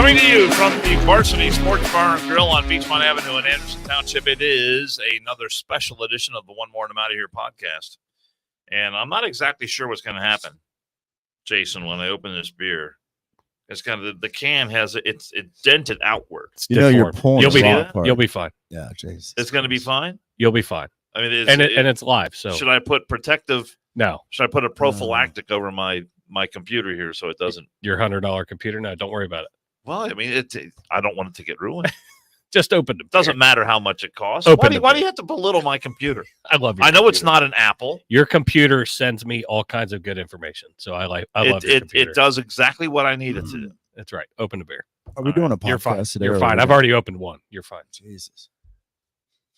Coming to you from the Varsity Sports Bar and Grill on Beachmont Avenue in Anderson Township, it is another special edition of the One More and I'm Out of Here podcast. And I'm not exactly sure what's going to happen, Jason, when I open this beer. It's kind of the can has it's dented outward. You know you're pulling. You'll be fine. Yeah, Jesus. It's going to be fine. You'll be fine. I mean, and it's live. So should I put protective? No. Should I put a prophylactic over my computer here so it doesn't? Your $100 computer? No, don't worry about it. Well, I mean, I don't want it to get ruined. Just open it. Doesn't matter how much it costs. Why do you have to belittle my computer? I love you. I know it's not an Apple. Your computer sends me all kinds of good information, so I love your computer. It does exactly what I need it to do. That's right. Open the beer. Are we doing a podcast You're fine. today? You're fine. I've already opened one. You're fine. Jesus.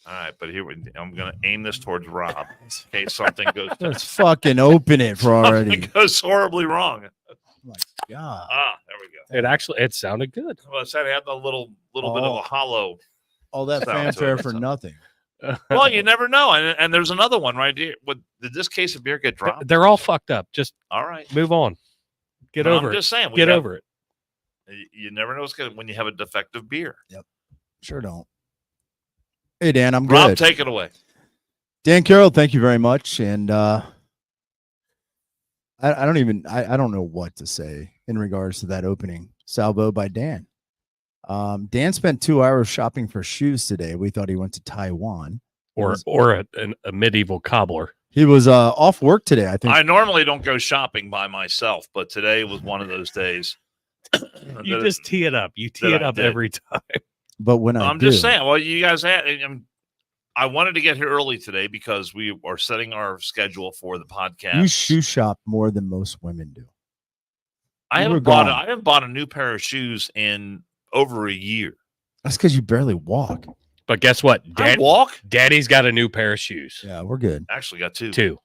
All right, but I'm going to aim this towards Rob in case something goes. Let's fucking open it for already. It goes horribly wrong. Oh my God. There we go. It sounded good. Well, it said it had a little bit of a hollow. All that fanfare for nothing. Well, you never know. And there's another one right here. Did this case of beer get dropped? They're all fucked up. Just all right. Move on. Get over it. I'm just saying. Get over it. You never know what's going when you have a defective beer. Yep. Sure don't. Hey, Dan, I'm good. Rob, take it away. Dan Carroll, thank you very much. And I don't know what to say in regards to that opening salvo by Dan. Dan spent 2 hours shopping for shoes today. We thought he went to Taiwan. Or a medieval cobbler. He was off work today, I think. I normally don't go shopping by myself, but today was one of those days. You just tee it up. You tee it up every time. But when I'm just saying, well, you guys I wanted to get here early today because we are setting our schedule for the podcast. You shoe shop more than most women do. I haven't bought a new pair of shoes in over a year. That's because you barely walk. But guess what? I walk. Daddy's got a new pair of shoes. Yeah, we're good. Actually, got two. 2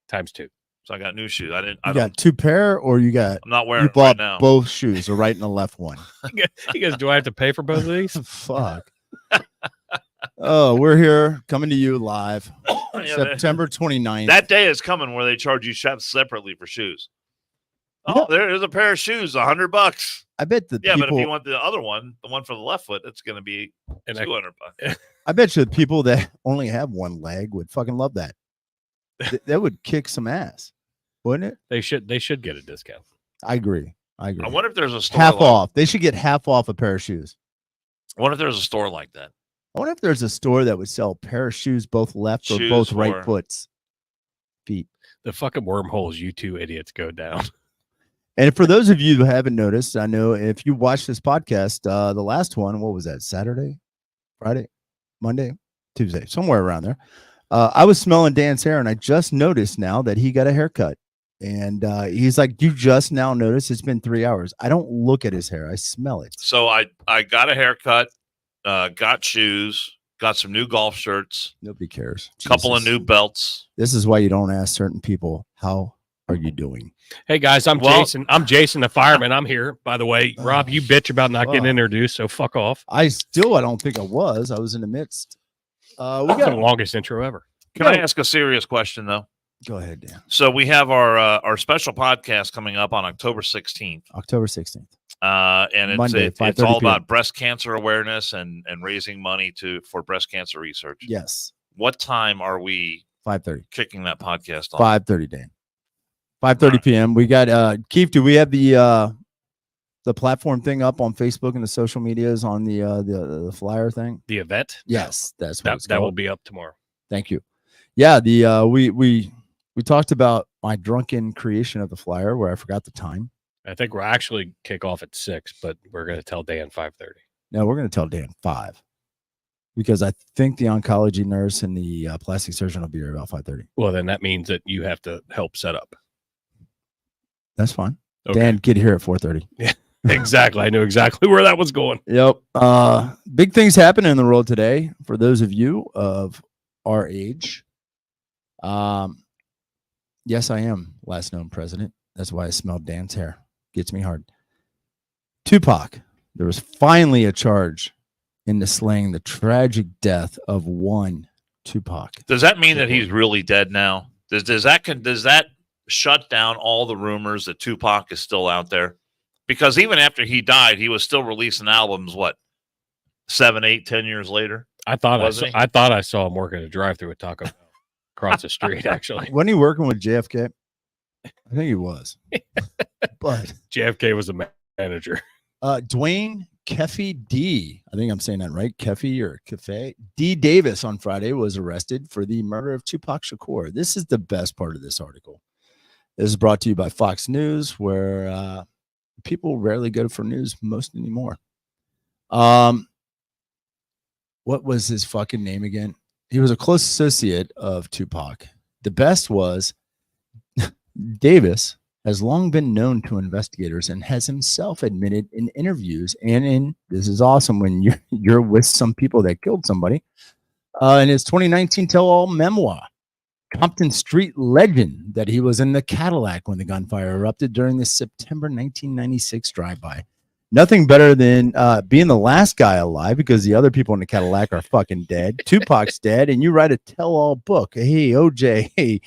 times 2. So I got new shoes. You got 2 pair, or you got? I'm not wearing. You bought right now. both shoes, or right in the left one. He goes, do I have to pay for both of these? Fuck. Oh, we're here coming to you live, September 29th. That day is coming where they charge you separately for shoes. Oh, there's a pair of shoes, $100. I bet but if you want the other one, the one for the left foot, it's going to be $200. I bet you the people that only have one leg would fucking love that. That would kick some ass, wouldn't it? They should get a discount. I agree. I wonder if there's a store half off. They should get half off a pair of shoes. I wonder if there's a store like that. I wonder if there's a store that would sell a pair of shoes, both left or both right feet. The fucking wormholes you two idiots go down. And for those of you who haven't noticed, I know if you watch this podcast, the last one, what was that? Saturday, Friday, Monday, Tuesday, somewhere around there. I was smelling Dan's hair, and I just noticed now that he got a haircut. And he's like, you just now noticed it's been 3 hours. I don't look at his hair. I smell it. So I got a haircut, got shoes, got some new golf shirts. Nobody cares. A couple of new belts. This is why you don't ask certain people, how are you doing? Hey, guys, I'm Jason. I'm Jason, the fireman. I'm here, by the way. Rob, you bitch about not getting introduced, so fuck off. I don't think I was. I was in the midst. We got the longest intro ever. Can I ask a serious question, though? Go ahead, Dan. So we have our special podcast coming up on October 16th. October 16th. And Monday, it's all about breast cancer awareness and raising money for breast cancer research. Yes. What time are we 5:30 kicking that podcast on? 5:30, Dan. 5:30 p.m. We got Keith, do we have the platform thing up on Facebook and the social medias on the flyer thing? The event? Yes, that's what that will be up tomorrow. Thank you. Yeah, we talked about my drunken creation of the flyer where I forgot the time. I think we'll actually kick off at 6, but we're going to tell Dan 5:30. No, we're going to tell Dan 5 because I think the oncology nurse and the plastic surgeon will be here about 5:30. Well, then that means that you have to help set up. That's fine. Okay. Dan, get here at 4:30. Yeah, exactly. I knew exactly where that was going. Yep. Big things happen in the world today for those of you of our age. Yes, I am last known president. That's why I smelled Dan's hair. Gets me hard. Tupac. There was finally a charge into slaying the tragic death of one Tupac. Does that mean that he's really dead now? Does that shut down all the rumors that Tupac is still out there? Because even after he died, he was still releasing albums. What, 7, 8, 10 years later? I thought Wasn't he? I thought I saw him working a drive-through at Taco Bell across the street. Actually, Wasn't he working with JFK? I think he was. But JFK was a manager. Dwayne Keffy D, I think I'm saying that right, Keffy or Cafe D Davis on Friday was arrested for the murder of Tupac Shakur. This is the best part of this article. This is brought to you by Fox News, where people rarely go for news most anymore. What was his fucking name again? He was a close associate of Tupac. The best was Davis has long been known to investigators and has himself admitted in interviews and in, this is awesome when you're with some people that killed somebody, in his 2019 tell-all memoir, Compton Street Legend, that he was in the Cadillac when the gunfire erupted during the September 1996 drive-by. Nothing better than being the last guy alive because the other people in the Cadillac are fucking dead. Tupac's dead, and you write a tell-all book. Hey, OJ, hey,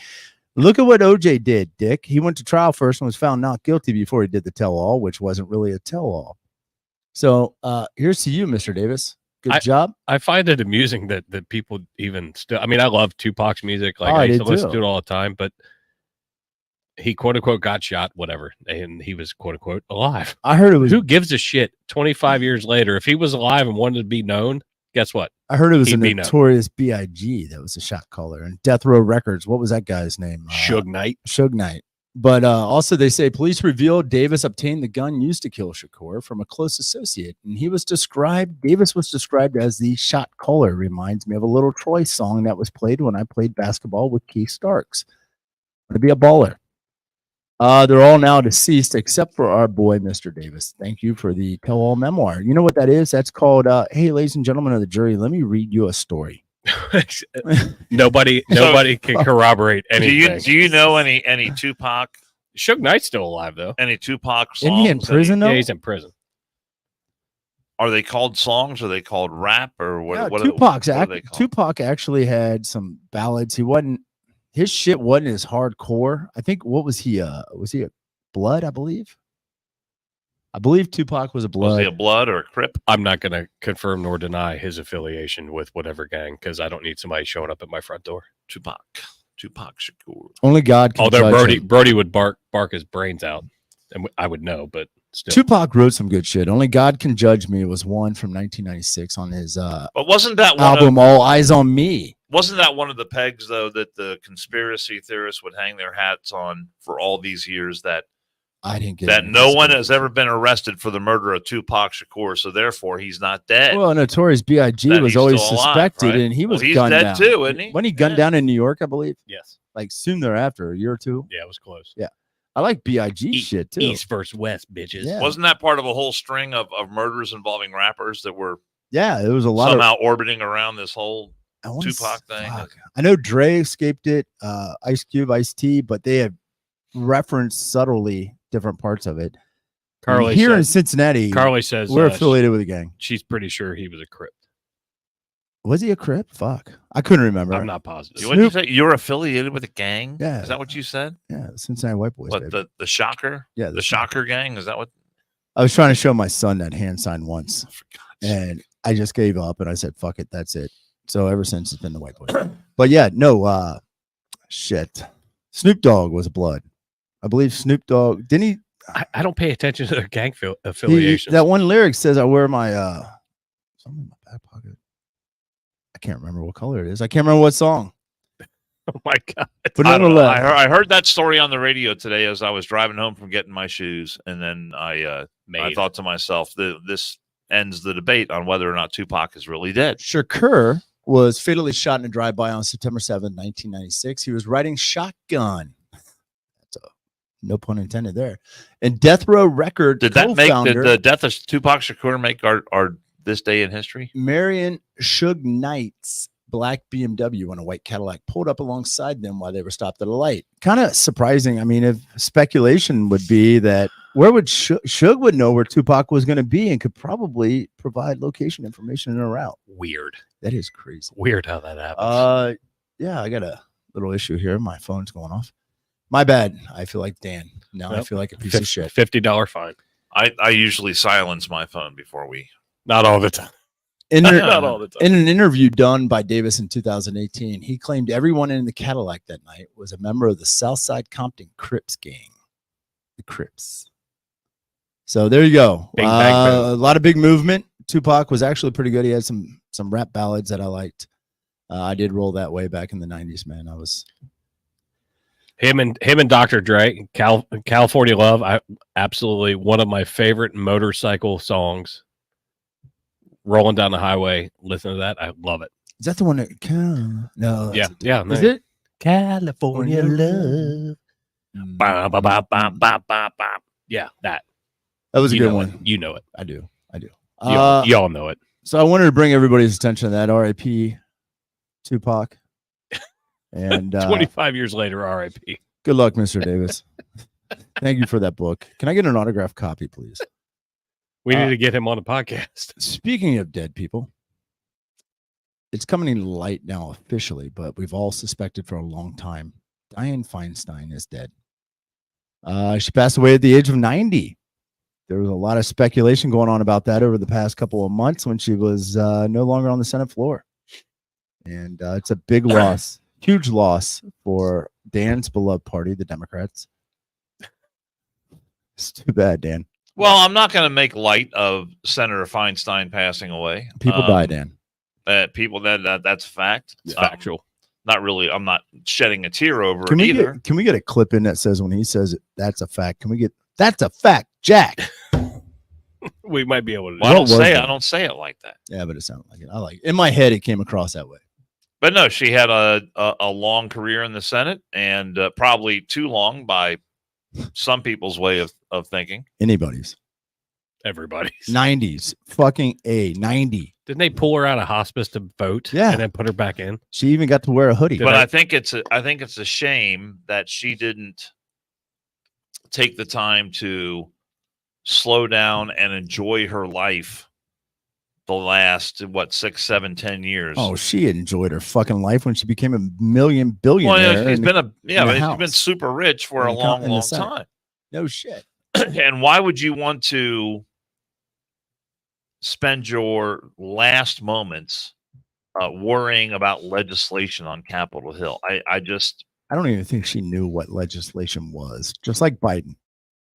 look at what OJ did, Dick. He went to trial first and was found not guilty before he did the tell-all, which wasn't really a tell-all. So here's to you, Mr. Davis. Good job. I find it amusing that people even still. I mean, I love Tupac's music. Like I used to listen to it all the time, but he quote unquote got shot, whatever, and he was quote unquote alive. I heard it was. Who gives a shit? 25 years later, if he was alive and wanted to be known, guess what? I heard it was a Notorious B.I.G. that was a shot caller, and Death Row Records. What was that guy's name? Suge Knight. Suge Knight. But also, they say police revealed Davis obtained the gun used to kill Shakur from a close associate, and Davis was described as the shot caller. Reminds me of a Little Troy song that was played when I played basketball with Keith Starks. To be a baller. They're all now deceased except for our boy, Mr. Davis. Thank you for the tell-all memoir. You know what that is? That's called, hey, ladies and gentlemen of the jury, let me read you a story. nobody can corroborate anything. Do you know any Tupac? Suge Knight's still alive though. Any Tupac songs? Isn't he in prison though? Yeah, he's in prison. Are they called songs? Are they called rap? Or what? Yeah, Tupac actually had some ballads. His shit wasn't as hardcore. I think was he a Blood? I believe Tupac was a Blood. Was he a Blood or a Crip? I'm not going to confirm nor deny his affiliation with whatever gang because I don't need somebody showing up at my front door. Tupac Shakur. Only God can Although judge Brody would bark his brains out, and I would know, but still. Tupac wrote some good shit. Only God Can Judge Me was one from 1996 on his but wasn't that album All Eyes on Me? Wasn't that one of the pegs though that the conspiracy theorists would hang their hats on for all these years that I didn't get that no one has ever been arrested for the murder of Tupac Shakur, so therefore he's not dead. Well, Notorious B.I.G. was always suspected, right? And he was he's gunned dead down too, isn't he? When he gunned down in New York, I believe. Yes, like soon thereafter, a year or two. Yeah, it was close. Yeah, I like B.I.G. shit too. East versus West, bitches. Yeah. Wasn't that part of a whole string of murders involving rappers that were? Yeah, it was a lot somehow orbiting around this whole Tupac thing. I know Dre escaped it, Ice Cube, Ice-T, but they have referenced subtly different parts of it. Carly here in Cincinnati, Carly says we're affiliated with a gang. She's pretty sure he was a Crip. Was he a Crip? Fuck, I couldn't remember. I'm not positive. What did you say? You're affiliated with a gang? Yeah, is that what you said? Yeah, Cincinnati White Boys. What the Shocker? Yeah, the Shocker gang. Is that what? I was trying to show my son that hand sign once, for God's and I just gave up and I said, "Fuck it, that's it." So ever since it's been the White Boys. But yeah, no, shit. Snoop Dogg was a Blood. I believe Snoop Dogg didn't he? I don't pay attention to their gang affiliations. That one lyric says, "I wear my something in my back pocket." I can't remember what color it is. I can't remember what song. Oh my God! But I heard that story on the radio today as I was driving home from getting my shoes, and then I thought to myself, this ends the debate on whether or not Tupac is really dead. Shakur was fatally shot in a drive-by on September 7, 1996. He was riding shotgun. No pun intended there. And Death Row Record did the death of Tupac Shakur make our this day in history? Marion Suge Knight's black BMW when a white Cadillac pulled up alongside them while they were stopped at a light. Kind of surprising. I mean, if speculation would be that where would Suge would know where Tupac was going to be and could probably provide location information in a route. Weird. That is crazy. Weird how that happens. Yeah, I got a little issue here. My phone's going off. My bad. I feel like Dan. Now I feel like a piece of shit. $50 fine. I usually silence my phone before we. Not all the time. Not all the time. In an interview done by Davis in 2018, he claimed everyone in the Cadillac that night was a member of the Southside Compton Crips gang. The Crips. So there you go. Bing, bang, boom. A lot of big movement. Tupac was actually pretty good. He had some rap ballads that I liked. I did roll that way back in the 90s, man. I was him and Dr. Dre, California Love. I absolutely one of my favorite motorcycle songs. Rolling down the highway, listen to that. I love it. Is that the one that? No. Yeah. No. Is it California Love? Bah, bah, bah, bah, bah, bah, bah. Yeah, that. That was a good one. You know it. I do. Y'all know it. So I wanted to bring everybody's attention to that. R.I.P. Tupac. And 25 years later, R.I.P. Good luck, Mr. Davis. Thank you for that book. Can I get an autographed copy, please? We need to get him on a podcast. Speaking of dead people, it's coming to light now officially, but we've all suspected for a long time. Dianne Feinstein is dead. She passed away at the age of 90. There was a lot of speculation going on about that over the past couple of months when she was no longer on the Senate floor. And it's a big loss, huge loss for Dan's beloved party, the Democrats. It's too bad, Dan. Well, I'm not going to make light of Senator Feinstein passing away. People die, Dan. People that's fact. It's factual. Not really. I'm not shedding a tear over Can it we either. Can we get a clip in that says when he says it, that's a fact? Can we get that's a fact, Jack? We might be able to. Well, I don't say it like that. Yeah, but it sounded like it. I like it. In my head, it came across that way. But no, she had a long career in the Senate, and probably too long by some people's way of thinking. Anybody's. Everybody's. 90s. Fucking A. 90. Didn't they pull her out of hospice to vote? Yeah. And then put her back in? She even got to wear a hoodie. But I think it's a shame that she didn't take the time to slow down and enjoy her life the last 6, 7, 10 years. Oh, she enjoyed her fucking life when she became a billionaire. Well, she's been super rich for a long time. No shit. And why would you want to spend your last moments worrying about legislation on Capitol Hill? I don't even think she knew what legislation was. Just like Biden.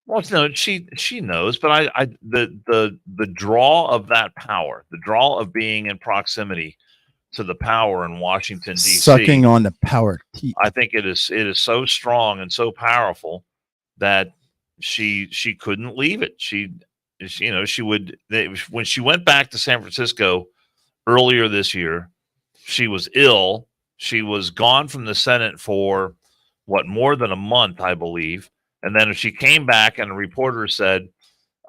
Well, no, she knows, but the draw of that power, the draw of being in proximity to the power in Washington D.C., sucking on the power teeth. I think it is so strong and so powerful that she couldn't leave it. She would when she went back to San Francisco earlier this year, she was ill. She was gone from the Senate for more than a month, I believe. And then she came back, and a reporter said,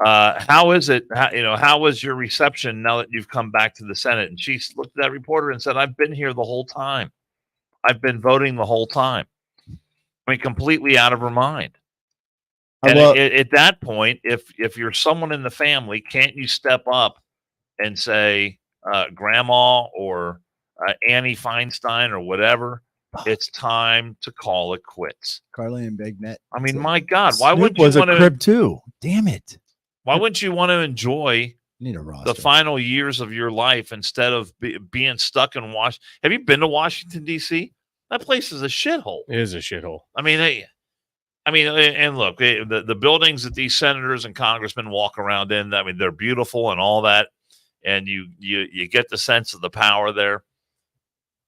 "How is it? How was your reception now that you've come back to the Senate?" And she looked at that reporter and said, "I've been here the whole time. I've been voting the whole time." I mean, completely out of her mind. And at that point, if you're someone in the family, can't you step up and say, "Grandma or Annie Feinstein or whatever, it's time to call it quits"? Carly and Bagnet. I mean, my God, why Snoop wouldn't you was want a crib too? Damn it! Why wouldn't you want to enjoy need a roster. The final years of your life instead of being stuck in Washington? Have you been to Washington D.C.? That place is a shithole. It is a shithole. I mean, and look, the buildings that these senators and congressmen walk around in, I mean, they're beautiful and all that, and you get the sense of the power there.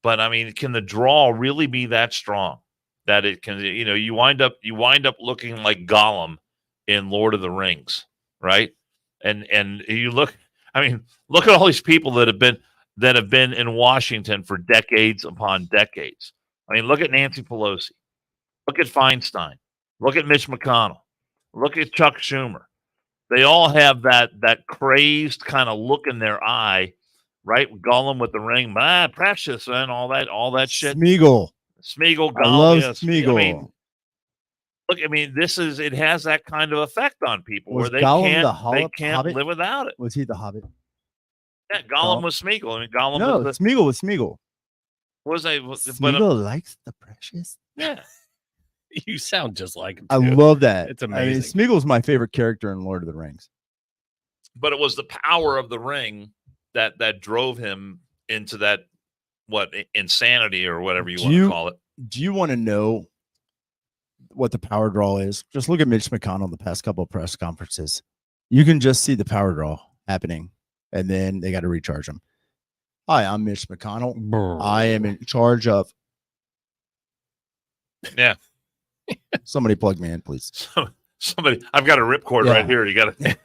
But I mean, can the draw really be that strong that it can? You wind up looking like Gollum in Lord of the Rings, right? And you look. I mean, look at all these people that have been in Washington for decades upon decades. I mean, look at Nancy Pelosi, look at Feinstein, look at Mitch McConnell, look at Chuck Schumer. They all have that crazed kind of look in their eye. Right, Gollum with the ring, precious, and all that shit. Smeagol, Gollum. I love Smeagol. I mean, it has that kind of effect on people where they Gollum can't live without it. Was he the Hobbit? Yeah, Gollum was Smeagol. I mean, Gollum. No, Smeagol was Smeagol. Was Smeagol likes the precious. Yeah. You sound just like him. I too. love that. It's amazing. Smeagol's my favorite character in Lord of the Rings. But it was the power of the ring that drove him into that insanity or whatever you want to call it. Do you want to know what the power draw is? Just look at Mitch McConnell the past couple of press conferences. You can just see the power draw happening, and then they got to recharge him. Hi, I'm Mitch McConnell. I am in charge of. Yeah. Somebody plug me in, please. Somebody, I've got a ripcord right here. You got to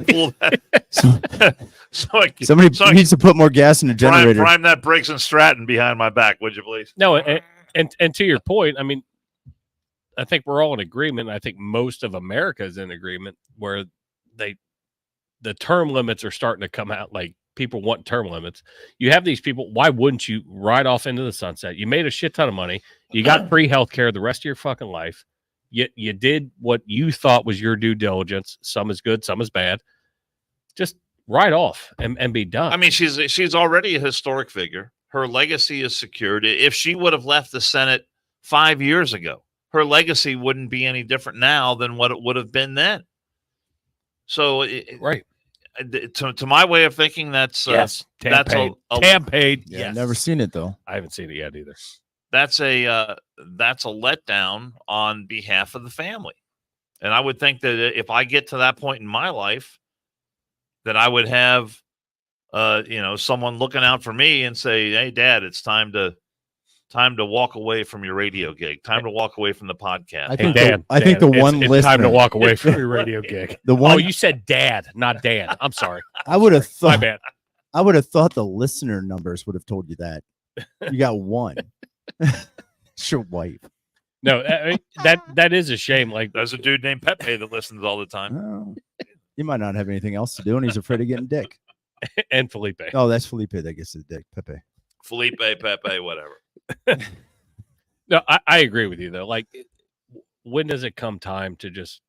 pull that. Somebody needs to put more gas in the generator. Prime that Briggs and Stratton behind my back, would you please? No, and to your point, I mean, I think we're all in agreement. I think most of America is in agreement where the term limits are starting to come out. Like, people want term limits. You have these people. Why wouldn't you ride off into the sunset? You made a shit ton of money. You got free health care the rest of your fucking life. You did what you thought was your due diligence. Some is good, some is bad. Just ride off and be done. I mean, she's already a historic figure. Her legacy is secured. If she would have left the Senate 5 years ago, her legacy wouldn't be any different now than what it would have been then. So, right. To my way of thinking, that's yes, Tam paid. Yeah, Yes. I've never seen it though. I haven't seen it yet either. That's a letdown on behalf of the family, and I would think that if I get to that point in my life, that I would have, someone looking out for me and say, "Hey, Dad, it's time to walk away from your radio gig. Time to walk away from the podcast." I think the one listener. It's time to walk away from your radio gig. Oh, you said Dad, not Dan. I'm sorry. I would have thought. My bad. I would have thought the listener numbers would have told you that. You got one. It's your wife. No, that is a shame. Like, there's a dude named Pepe that listens all the time. Oh, he might not have anything else to do, and he's afraid of getting dick. And Felipe. Oh, that's Felipe that gets the dick. Pepe. Felipe, Pepe, whatever. No, I agree with you though. Like, when does it come time to just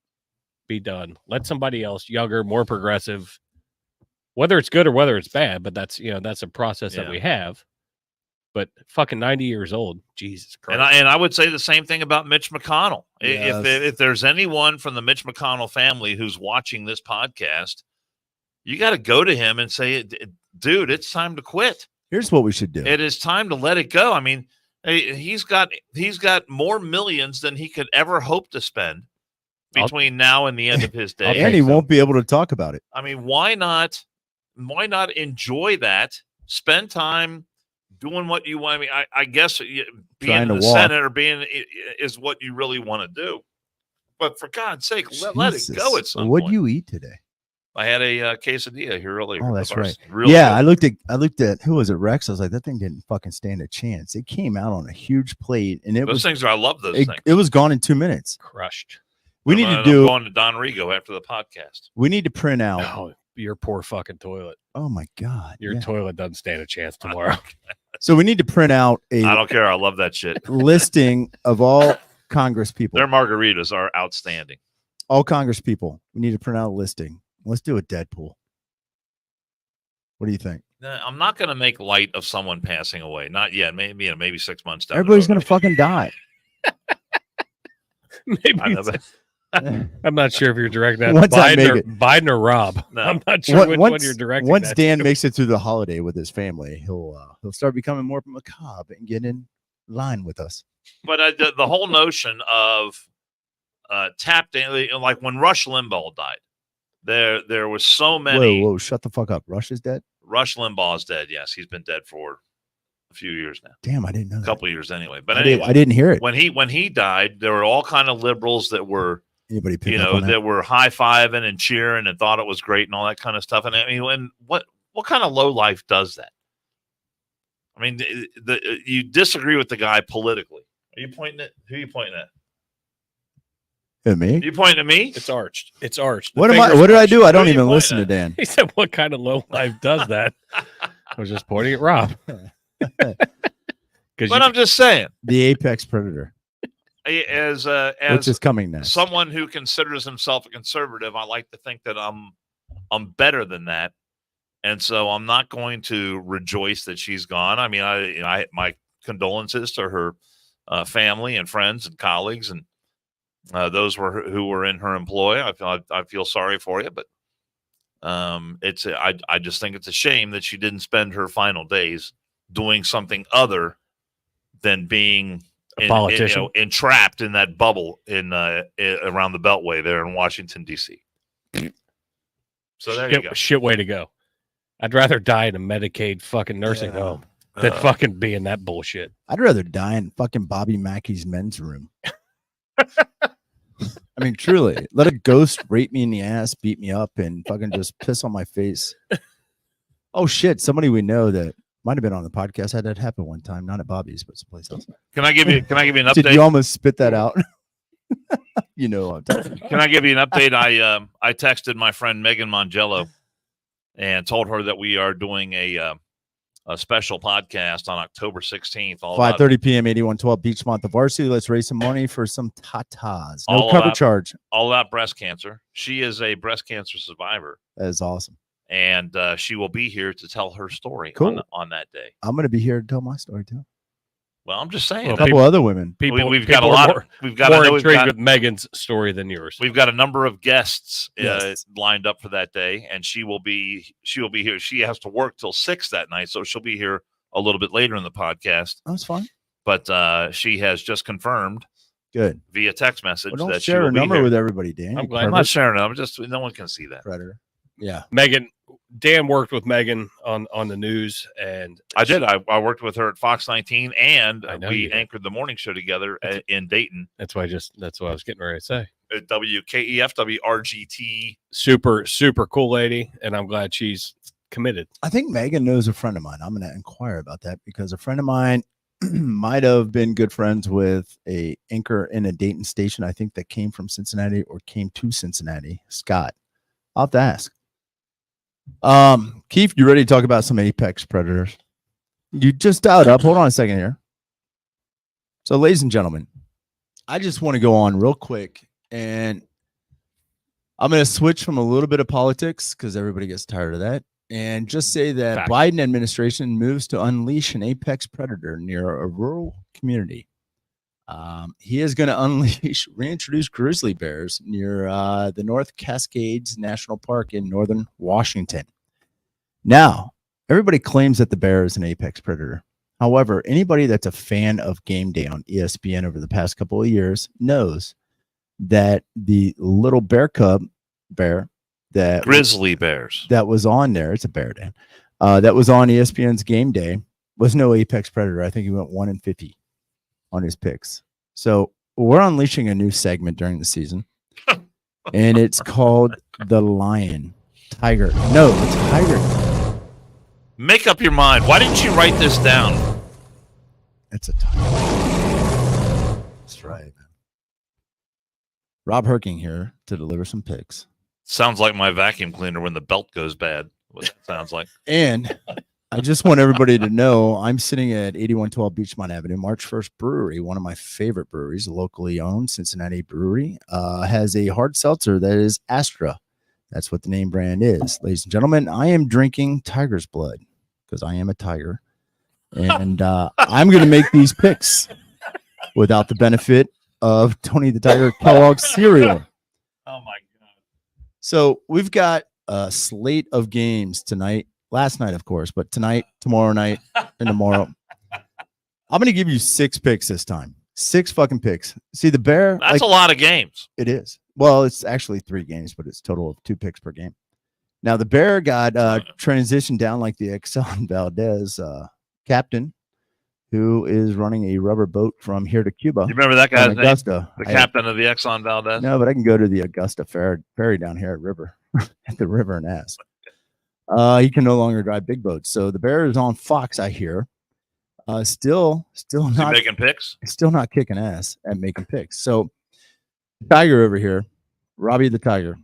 be done? Let somebody else, younger, more progressive, whether it's good or whether it's bad, but that's a process that we have. But fucking 90 years old, Jesus Christ. And I would say the same thing about Mitch McConnell. Yes. If there's anyone from the Mitch McConnell family who's watching this podcast, you got to go to him and say, "Dude, it's time to quit. Here's what we should do. It is time to let it go." I mean, he's got more millions than he could ever hope to spend between now and the end of his day. And he won't be able to talk about it. I mean, why not enjoy that? Spend time doing what you want. I mean, I guess being in the Senate or being is what you really want to do. But for God's sake, let it go at some point. What did you eat today? I had a quesadilla here earlier. Oh, that's right. Yeah, good. I looked at who was it, Rex? I was like, that thing didn't fucking stand a chance. It came out on a huge plate, and I love those things. It was gone in 2 minutes. Crushed. I'm going to Don Rigo after the podcast. We need to print out. Oh, your poor fucking toilet. Oh my God. Your toilet doesn't stand a chance tomorrow. So we need to print out I don't care. I love that shit. listing of all Congress people. Their margaritas are outstanding. All Congress people. We need to print out a listing. Let's do a Deadpool. What do you think? I'm not going to make light of someone passing away. Not yet. Maybe 6 months down. Everybody's going to fucking die. Maybe. I'm not sure if you're directing that Once Biden or Rob. No. I'm not sure which one you're directing. Once that Dan to. makes it through the holiday with his family, he'll start becoming more macabre and get in line with us. But the whole notion of tap dance, like when Rush Limbaugh died, there was so many. Whoa! Shut the fuck up. Rush is dead. Rush Limbaugh's dead. Yes, he's been dead for a few years now. Damn, I didn't know that. A couple of years anyway. But I didn't hear it. When he died, there were all kind of liberals that were that were high-fiving and cheering and thought it was great and all that kind of stuff. And I mean, what kind of low life does that? I mean, you disagree with the guy politically. Are you pointing at who are you pointing at? At me? You pointing at me? It's arched. It's arched. What did I do? I don't even listen to Dan. He said, "What kind of low life does that?" I was just pointing at Rob. I'm just saying, the apex predator, as which is coming next. Someone who considers himself a conservative, I like to think that I'm better than that, and so I'm not going to rejoice that she's gone. I mean, I my condolences to her family and friends and colleagues, and those who were in her employ. I feel sorry for you, but I just think it's a shame that she didn't spend her final days doing something other than being A politician. entrapped in that bubble around the Beltway there in Washington D.C. So there you go. Shit way to go. I'd rather die in a Medicaid fucking nursing home than fucking be in that bullshit. I'd rather die in fucking Bobby Mackey's men's room. I mean, truly, let a ghost rape me in the ass, beat me up, and fucking just piss on my face. Oh shit! Somebody we know that might have been on the podcast had that happen one time, not at Bobby's, but someplace else. Can I give you an update? Did you almost spit that out? You know, I'm talking. Can I give you an update? I texted my friend Megan Mongello and told her that we are doing a special podcast on October 16th. 5:30 p.m. 8112 Beachmont, the varsity. Let's raise some money for some tatas. No All cover about- charge. All about breast cancer. She is a breast cancer survivor, That is awesome. and she will be here to tell her story Cool. on that day. I'm going to be here to tell my story too. Well, I'm just saying. A couple other women. We've got a lot. We've got more intrigued with Megan's story than yours. We've got a number of guests Yes. lined up for that day, and she will be here. She has to work till 6 that night, so she'll be here a little bit later in the podcast. That's fine. But she has just confirmed Good. via text message Well, don't that she share will a be number here. with everybody, Dan. I'm you glad. I'm pervert. not sharing it. I'm just no one can see that. Predator. Yeah. Megan, Dan worked with Megan on the news, and I did. I worked with her at Fox 19, and I know we you did. anchored the morning show together in Dayton that's what I was getting ready to say. at WKEF WRGT. Super cool lady, and I'm glad she's committed. I think Megan knows a friend of mine. I'm going to inquire about that because a friend of mine might have been good friends with a anchor in a Dayton station. I think that came from Cincinnati or came to Cincinnati. Scott. I'll have to ask. Keith, you ready to talk about some apex predators? You just dialed up. Hold on a second here. So, ladies and gentlemen, I just want to go on real quick, and I'm going to switch from a little bit of politics because everybody gets tired of that, and just say that Fact. Biden administration moves to unleash an apex predator near a rural community. He is going to reintroduce grizzly bears near the North Cascades National Park in northern Washington. Now, everybody claims that the bear is an apex predator. However, anybody that's a fan of Game Day on ESPN over the past couple of years knows that the little bear that Grizzly bears. that was on there, it's a bear, Dan, that was on ESPN's Game Day was no apex predator. I think he went 1-50 on his picks. So we're unleashing a new segment during the season, and it's called the Lion Tiger. No, the Tiger. Make up your mind. Why didn't you write this down? It's a tiger. That's right. Rob Herking here to deliver some picks. Sounds like my vacuum cleaner when the belt goes bad. What it sounds like. And I just want everybody to know I'm sitting at 8112 Beachmont Avenue, March 1st Brewery, one of my favorite breweries, locally owned Cincinnati brewery, has a hard seltzer that is Astra. That's what the name brand is. Ladies and gentlemen, I am drinking tiger's blood because I am a tiger. And I'm going to make these picks without the benefit of Tony the Tiger Kellogg's cereal. Oh, my God. So we've got a slate of games tonight. Last night, of course, but tonight, tomorrow night, and tomorrow. I'm going to give you 6 picks this time. 6 fucking picks. See, the bear. That's a lot of games. It is. Well, it's actually 3 games, but it's a total of 2 picks per game. Now, the bear got transitioned down like the Exxon Valdez captain, who is running a rubber boat from here to Cuba. You remember that guy's from name? Augusta. The captain of the Exxon Valdez? No, but I can go to the Augusta ferry down here at the river and ask. He can no longer drive big boats. So the bear is on Fox, I hear. Still Is he not making picks? still not kicking ass at making picks. So Tiger over here, Robbie the Tiger,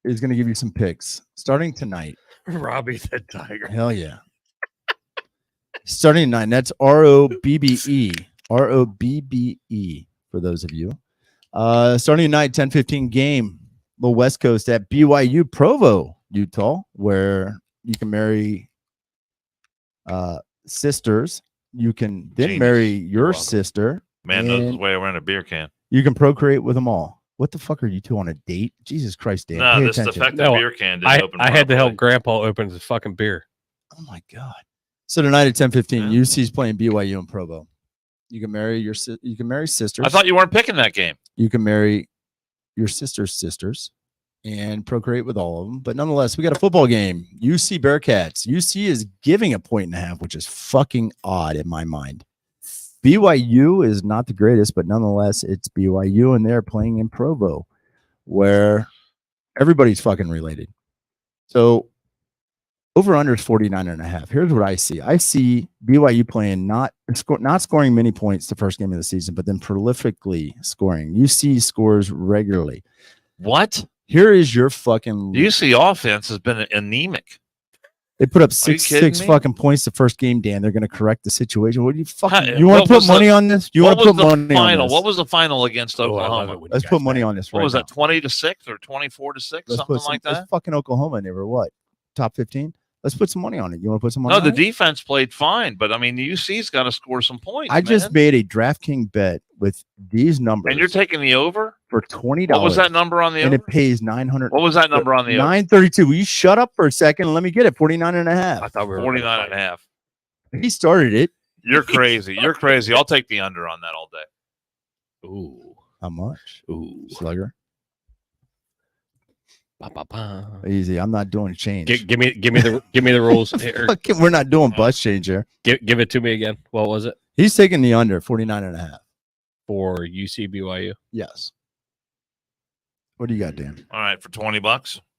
is going to give you some picks starting tonight. Robbie the Tiger. Hell yeah. Starting at 9. That's ROBBE. ROBBE for those of you. Starting tonight, 10:15 game, the West Coast at BYU Provo, Utah, where you can marry sisters. You can then Genius. marry You're your welcome. sister. Man knows his And way around a beer can. you can procreate with them all. What the fuck are you two on a date? Jesus Christ, Dan. No, Pay this attention. defective No, beer can didn't open I had to help properly. Grandpa open his fucking beer. Oh my God. So tonight at 10:15, Yeah. UC's playing BYU in Provo. You can marry you can marry sisters. I thought you weren't picking that game. You can marry your sister's sisters and procreate with all of them. But nonetheless, we got a football game. UC Bearcats. UC is giving a 1.5, which is fucking odd in my mind. BYU is not the greatest, but nonetheless, it's BYU, and they're playing in Provo, where everybody's fucking related. So over under is 49.5. Here's what I see. I see BYU playing not scoring many points the first game of the season, but then prolifically scoring. UC scores regularly. What? Here is your fucking. UC offense has been anemic. They put up Are you six kidding me? fucking points the first game, Dan. They're going to correct the situation. What do you fucking? Huh, You want what to put was money the- on this? You What want to was put the money final? on this? What was the final against Oh, I love Oklahoma? it when you Let's guys put money bet. on this What right was now. that? 20-6 or 24-6, Let's something put some, like let's that. fucking Oklahoma, and they were what? Top 15? Let's put some money on it. You want to put some money No, on the it? defense played fine, but I mean, the UC's got to score some points. I just man. made a DraftKings bet with these numbers and you're taking the over. for $20. What was that number on the And over? it pays 900. What was that number on the over? 932. Will you shut up for a second and let me get it? 49.5. I thought we were 49.5. He started it. You're crazy. You're crazy. I'll take the under on that all day. Ooh, How much? ooh. Slugger. Ba, ba, ba. Easy. I'm not doing change. Give me the rules. Here. Fucking, we're not doing bus change here. Give it to me again. What was it He's taking the under 49.5. for UC BYU? Yes. What do you got, Dan? All right, for $20.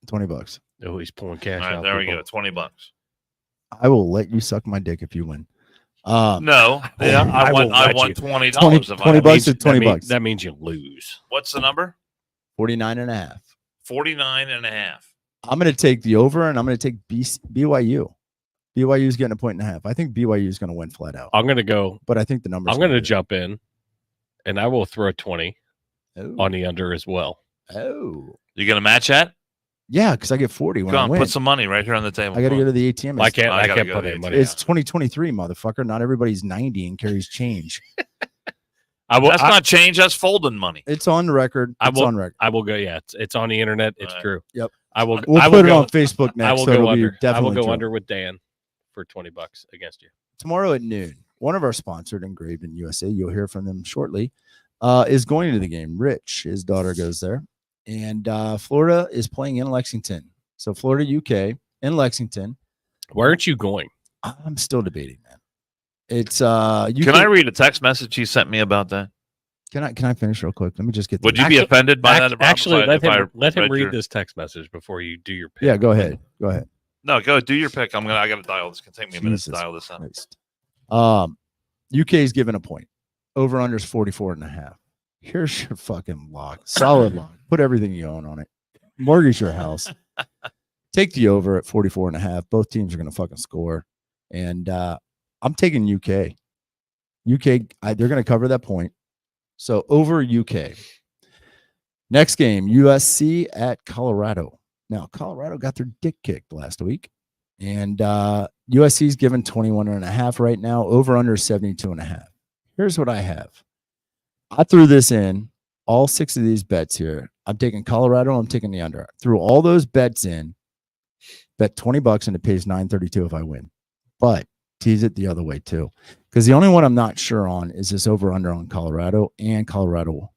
$20. Oh, he's pulling All cash right, out. there we people. go. $20. I will let you suck my dick if you win. No, yeah, I won't want let you. $20 20 if I 20 win. bucks is 20 bucks. That means you lose. What's the number? 49.5. 49.5. I'm going to take the over, and I'm going to take BYU. BYU is getting 1.5. I think BYU is going to win flat out, I'm gonna go. but I think the numbers. I'm gonna jump in, and I will throw 20 on the under as well. Oh, You gonna match that? yeah, because I get 40 when Come I on, win. put some money right here on the table. I got to Come go on. to the ATM. I can't. I I gotta can't go put to any the money. It's Out. 2023, motherfucker. Not everybody's 90 and carries change. I will. That's not change. That's folding money. It's on record. I It's will- on record. I will go. Yeah, it's on the internet. It's All right. true. Yep. I will. We'll I will put it go, on Facebook next. I will so it'll go be under. I will definitely go true. under with Dan for $20 against you. Tomorrow at noon. One of our sponsored Engraved in USA, you'll hear from them shortly, is going to the game. Rich, his daughter, goes there. And Florida is playing in Lexington. So Florida, UK, in Lexington. Why aren't you going? I'm still debating, man. It's Can I read a text message he sent me about that? Can I finish real quick? Let me just get Would this. you be offended by that? Rob, Actually, if I let him read read your- this text message before you do your pick. Yeah, go ahead. Go ahead. No, go do your pick. I got to dial this. It's gonna take me a minute to Jesus dial this up. Christ. UK is given a point. Over under is 44.5. Here's your fucking lock. Solid lock. Put everything you own on it. Mortgage your house. Take the over at 44.5. Both teams are going to fucking score. And I'm taking UK. They're going to cover that point. So over UK. Next game, USC at Colorado. Now, Colorado got their dick kicked last week. And USC is given 21.5 right now. Over under 72.5. Here's what I have. I threw this in all 6 of these bets here. I'm taking Colorado. I'm taking the under. Threw all those bets in. Bet $20 and it pays $9.32 if I win. But tease it the other way too, because the only one I'm not sure on is this over under on Colorado, and Colorado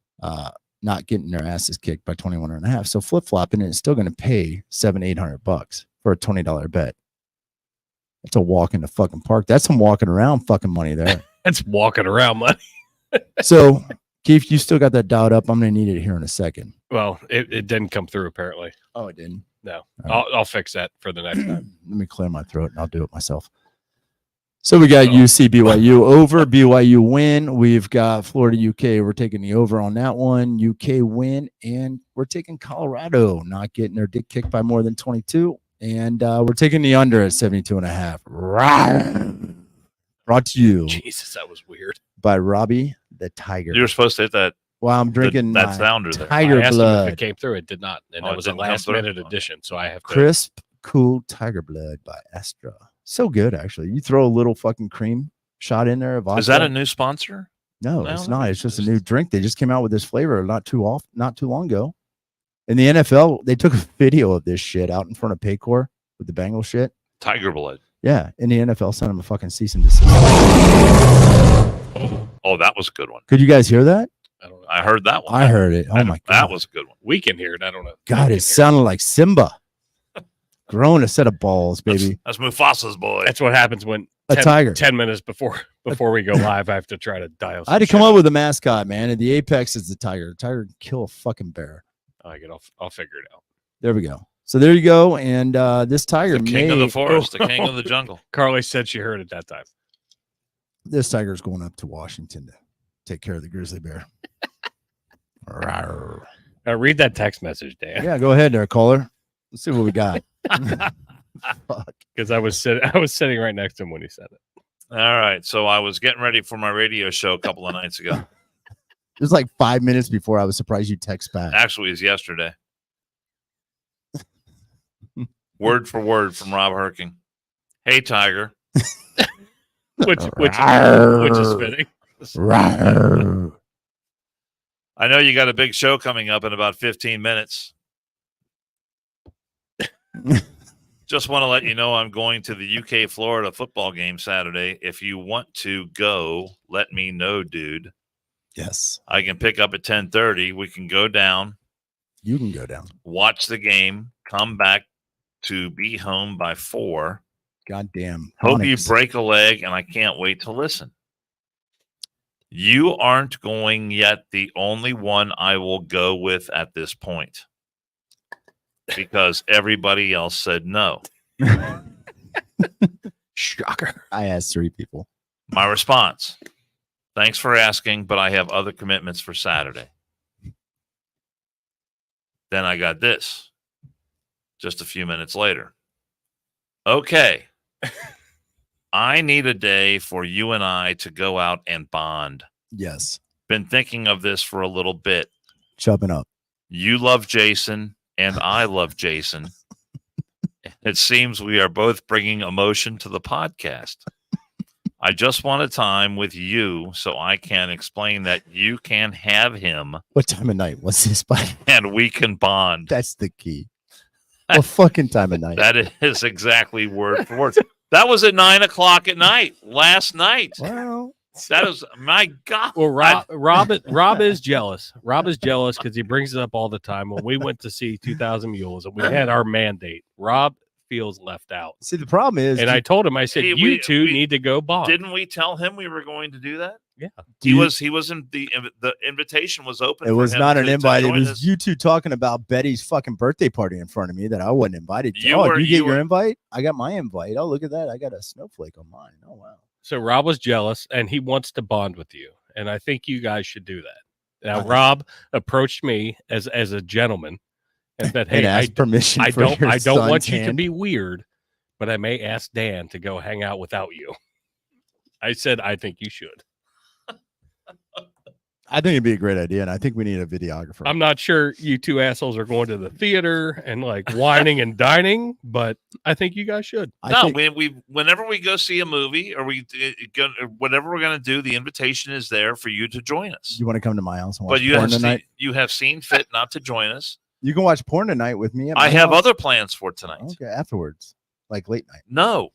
not getting their asses kicked by 21.5. So flip flopping, and it's still going to pay $700-800 for a $20 bet. That's a walk in the fucking park. That's some walking around fucking money there. That's walking around money. So, Keith, you still got that dialed up. I'm going to need it here in a second. Well, it didn't come through apparently. Oh, it didn't. No, All I'll fix that for the next time. Let me clear my throat and I'll do it myself. So we got UC BYU over, BYU win. We've got Florida UK. We're taking the over on that one. UK win, and we're taking Colorado not getting their dick kicked by more than 22. And we're taking the under at 72.5. Right. Brought to you Jesus, that was weird. by Robbie the Tiger. You were supposed to hit that. While I'm drinking that my sounder there. Tiger I asked him if blood, it came through. It did not, and Oh, that it was a didn't come last through? minute Okay. edition. So I have to. crisp, cool Tiger blood by Astra. So good, actually. You throw a little fucking cream shot in there of vodka. Is that a new sponsor? No, Well, it's I not. mean, It's just a just- new drink. They just came out with this flavor not too long ago. In the NFL, they took a video of this shit out in front of Paycor with the Bengal shit. Tiger blood. Yeah, and the NFL sent them a fucking cease and desist. Oh, that was a good one. Could you guys hear that? I don't know. I heard that one. I heard it. Oh my god, That was a good one. We can hear it. I don't know. God, it sounded like Simba growing a set of balls, baby. That's Mufasa's boy. That's what happens when A tiger. 10 minutes before we go live, I have to try to dial. I had to come up with a mascot, man. And the apex is the tiger. The tiger can kill a fucking bear. I'll figure it out. There we go. So there you go. And this tiger, The king of the forest, the king of the jungle. Carly said she heard it that time. this tiger's going up to Washington to take care of the grizzly bear. Rawr. Read that text message, Dan. Yeah, go ahead there, caller. Let's see what we got. Fuck. Because I was sitting right next to him when he said it. All right. So I was getting ready for my radio show a couple of nights ago. It was like 5 minutes before I was surprised you text back. Actually, it was yesterday. Word for word from Rob Herking. Hey, Tiger. Which is fitting. Rawr. I know you got a big show coming up in about 15 minutes. Just want to let you know I'm going to the UK Florida football game Saturday. If you want to go, let me know, dude. Yes, I can pick up at 10:30. We can go down, you can go down. watch the game, come back to be home by 4. Goddamn. Hope you Onyx. break a leg, and I can't wait to listen. You aren't going yet the only one I will go with at this point because everybody else said no. Shocker. I asked 3 people. My response, thanks for asking, but I have other commitments for Saturday. Then I got this just a few minutes later. Okay. I need a day for you and I to go out and bond. Yes, Been thinking of this for a little bit. chubbing up. You love Jason, and I love Jason. It seems we are both bringing emotion to the podcast. I just want a time with you so I can explain that you can have him What time of night was this by? and we can bond. That's the key. What fucking time of night? That is exactly word for word. That was at 9:00 at night last night. Well, That is, my God. Well, Rob is jealous. Rob is jealous because he brings it up all the time. When we went to see 2,000 Mules and we had our mandate, Rob feels left out. see, the problem is, And I told him, I said, Hey, you we- two we- need to go bond. Didn't we tell him we were going to do that? Yeah. He was in the invitation was open. it for was him not an to invite. It join was us. you two talking about Betty's fucking birthday party in front of me that I wasn't invited to. You Oh, were- you get you your were- invite? I got my invite. Oh, look at that. I got a snowflake on mine. Oh, wow. So Rob was jealous and he wants to bond with you. And I think you guys should do that. Now, Okay. Rob approached me as a gentleman and said, And hey, ask permission. I for don't your want son's you to hand. be weird, but I may ask Dan to go hang out without you. I said, I think you should. I think it'd be a great idea, and I think we need a videographer. I'm not sure you two assholes are going to the theater and like whining and dining, but I think you guys should. I think, we whenever we go see a movie or whatever we're going to do, the invitation is there for you to join us. you want to come to my house and watch But porn tonight? you have seen fit not to join us. You can watch porn tonight with me. At my I have house. other plans for tonight. Okay, afterwards, like late night. No,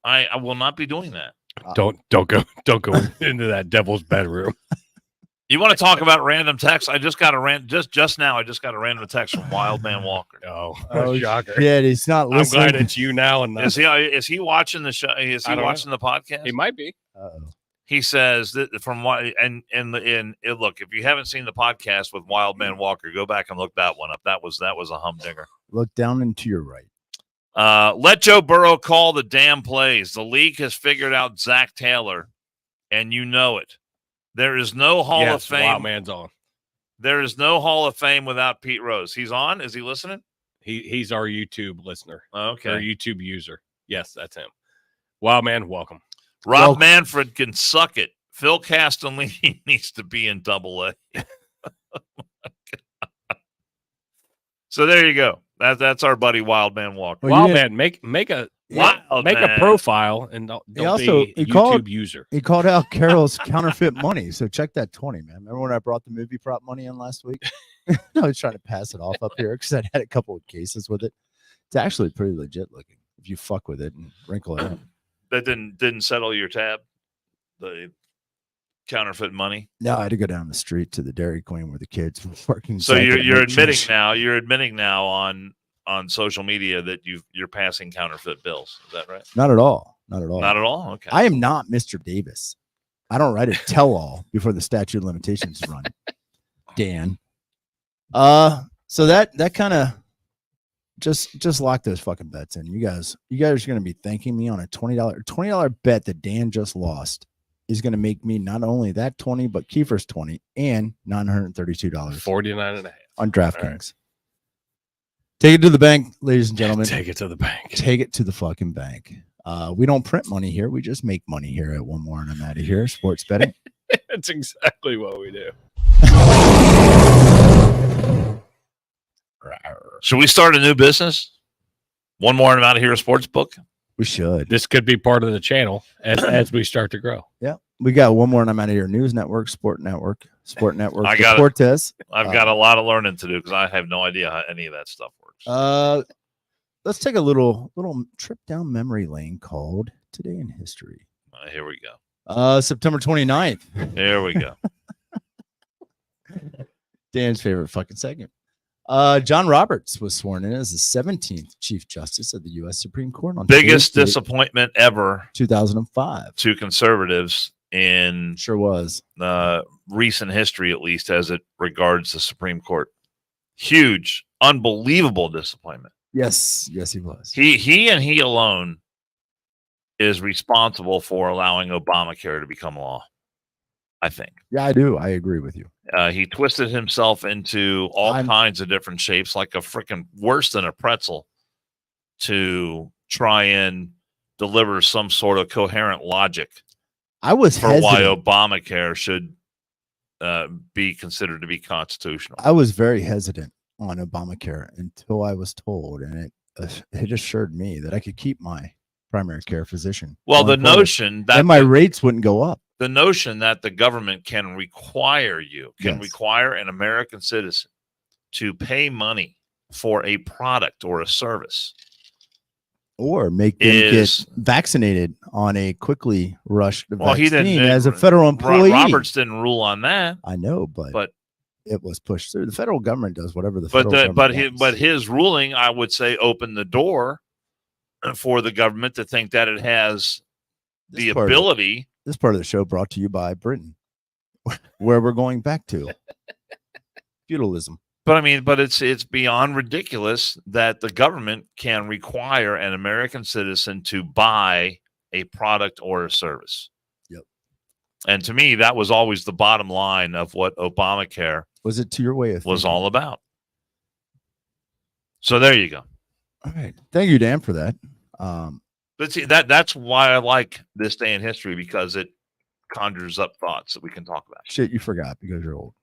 I will not be doing that. Don't go into that devil's bedroom. You want to talk about random text? I just got a just now. I just got a random text from Wild Man Walker. Oh, Oh, shocker. shit, he's not I'm listening. glad it's you now and not. Is he watching the show? Is I he don't watching the podcast? He might be. Uh-oh. He says that from what and look, if you haven't seen the podcast with Wild Man Walker, go back and look that one up. That was a humdinger. Look down and to your right. Let Joe Burrow call the damn plays. The league has figured out Zach Taylor, and you know it. There is no Hall of Fame. Wild Man's on. There is no Hall of Fame without Pete Rose. He's on. Is he listening? He's our YouTube listener. Our Okay. YouTube user. Yes, that's him. Wild Man, welcome. Rob Well- Manfred can suck it. Phil Castellini needs to be in Double-A. So there you go. That's our buddy Wild Man Walker. Well, Wild you Man, make a Wild, Make man. a profile and don't be a YouTube user. He called out Carol's counterfeit money. So check that 20, man. Remember when I brought the movie prop money in last week? I was trying to pass it off up here because I had a couple of cases with it. It's actually pretty legit looking if you fuck with it and wrinkle it up. That didn't settle your tab. The counterfeit money. No, I had to go down the street to the Dairy Queen where the kids were working. So you're admitting now on social media that you're passing counterfeit bills. Is that right? Not at all. Not at all. Not at all. Okay. I am not Mr. Davis. I don't write a tell-all before the statute of limitations is run. Dan. So that kind of just lock those fucking bets in. You guys are going to be thanking me on a $20 bet that Dan just lost is going to make me not only that 20 but Kiefer's 20 and $932 49 and a half on DraftKings. Right. Take it to the bank, ladies and gentlemen. Take it to the bank. Take it to the fucking bank. We don't print money here. We just make money here at One More and I'm Out of Here. Sports betting. That's exactly what we do. Should we start a new business? One More and I'm Out of Here sports book. We should. This could be part of the channel as we start to grow. Yeah, we got One More and I'm Out of Here news network, sport network. I got Cortez. I've got a lot of learning to do because I have no idea how any of that stuff works. Let's take a little trip down memory lane called Today in History. Here we go. September 29th. Here we go. Dan's favorite fucking segment. John Roberts was sworn in as the 17th Chief Justice of the U.S. Supreme Court on biggest disappointment ever 2005 to conservatives in sure was recent history, at least as it regards the Supreme Court. Huge, unbelievable disappointment. Yes, he was. He and he alone is responsible for allowing Obamacare to become law, I think. Yeah, I do. I agree with you. He twisted himself into all kinds of different shapes, like a freaking worse than a pretzel, to try and deliver some sort of coherent logic. I was for why Obamacare should be considered to be constitutional. I was very hesitant on Obamacare until I was told, and it assured me that I could keep my primary care physician. Well, the notion that my rates wouldn't go up. The notion that the government can require an American citizen to pay money for a product or a service, or make them get vaccinated on a quickly rushed vaccine he didn't, as a federal employee. Roberts didn't rule on that. I know, but it was pushed through. The federal government does whatever the federal government wants. But his ruling, I would say, opened the door for the government to think that it has the ability. This part of the show brought to you by Britain, where we're going back to feudalism. But it's beyond ridiculous that the government can require an American citizen to buy a product or a service. Yep. And to me, that was always the bottom line of what Obamacare was it to your way of was all about. So there you go. All right. Thank you, Dan, for that. But see, that's why I like this day in history, because it conjures up thoughts that we can talk about. Shit you forgot because you're old.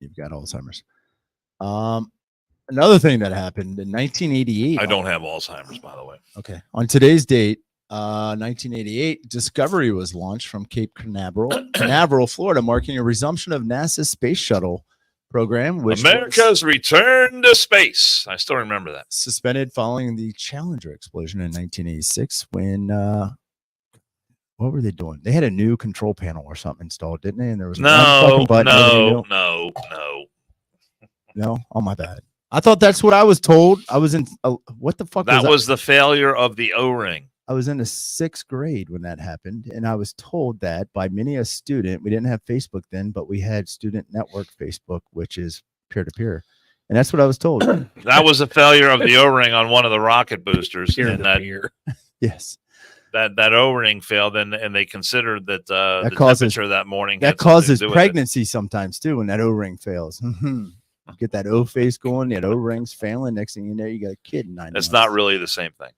You've got Alzheimer's. Another thing that happened in 1988. I don't have Alzheimer's, by the way. Okay. On today's date, 1988, Discovery was launched from Cape Canaveral, Florida, marking a resumption of NASA's space shuttle program, which America's return to space. I still remember that. Suspended following the Challenger explosion in 1986 when what were they doing? They had a new control panel or something installed, didn't they? And there was no. Oh, my bad. I thought that's what I was told. I was in what the fuck? That was the failure of the O-ring. I was in the 6th grade when that happened, and I was told that by many a student. We didn't have Facebook then, but we had Student Network Facebook, which is peer-to-peer, and that's what I was told. That was a failure of the O-ring on one of the rocket boosters. Yes, that O-ring failed, and they considered that the temperature that morning that causes pregnancy sometimes too when that O-ring fails. Get that O face going, that O-ring's failing. Next thing you know, you got a kid in 9 months. It's not really the same thing.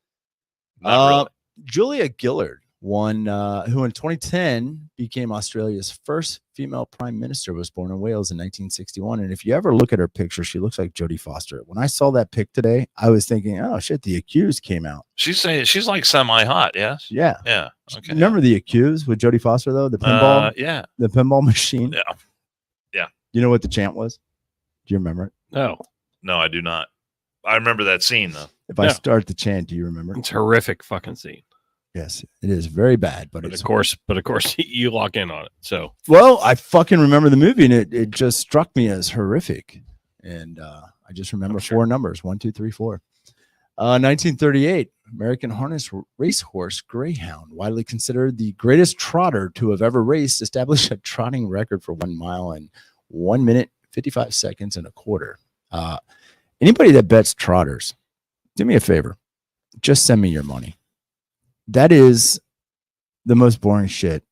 Not really. Julia Gillard who in 2010 became Australia's first female prime minister, was born in Wales in 1961. And if you ever look at her picture, she looks like Jodie Foster. When I saw that pic today, I was thinking, oh shit, The Accused came out. She's like semi-hot, yes? Yeah. Yeah. Okay. Remember The Accused with Jodie Foster, though? The pinball? Yeah. The pinball machine? Yeah. Yeah. You know what the chant was? Do you remember it? No. No, I do not. I remember that scene, though. If I start the chant, do you remember? It's a horrific fucking scene. Yes, it is very bad, but of course, you lock in on it. So, well, I fucking remember the movie, and it just struck me as horrific. And I just remember four numbers: 1, 2, 3, 4. 1938, American harness racehorse Greyhound, widely considered the greatest trotter to have ever raced, established a trotting record for 1 mile in 1 minute 55 seconds and a quarter. Anybody that bets trotters, do me a favor, just send me your money. That is the most boring shit.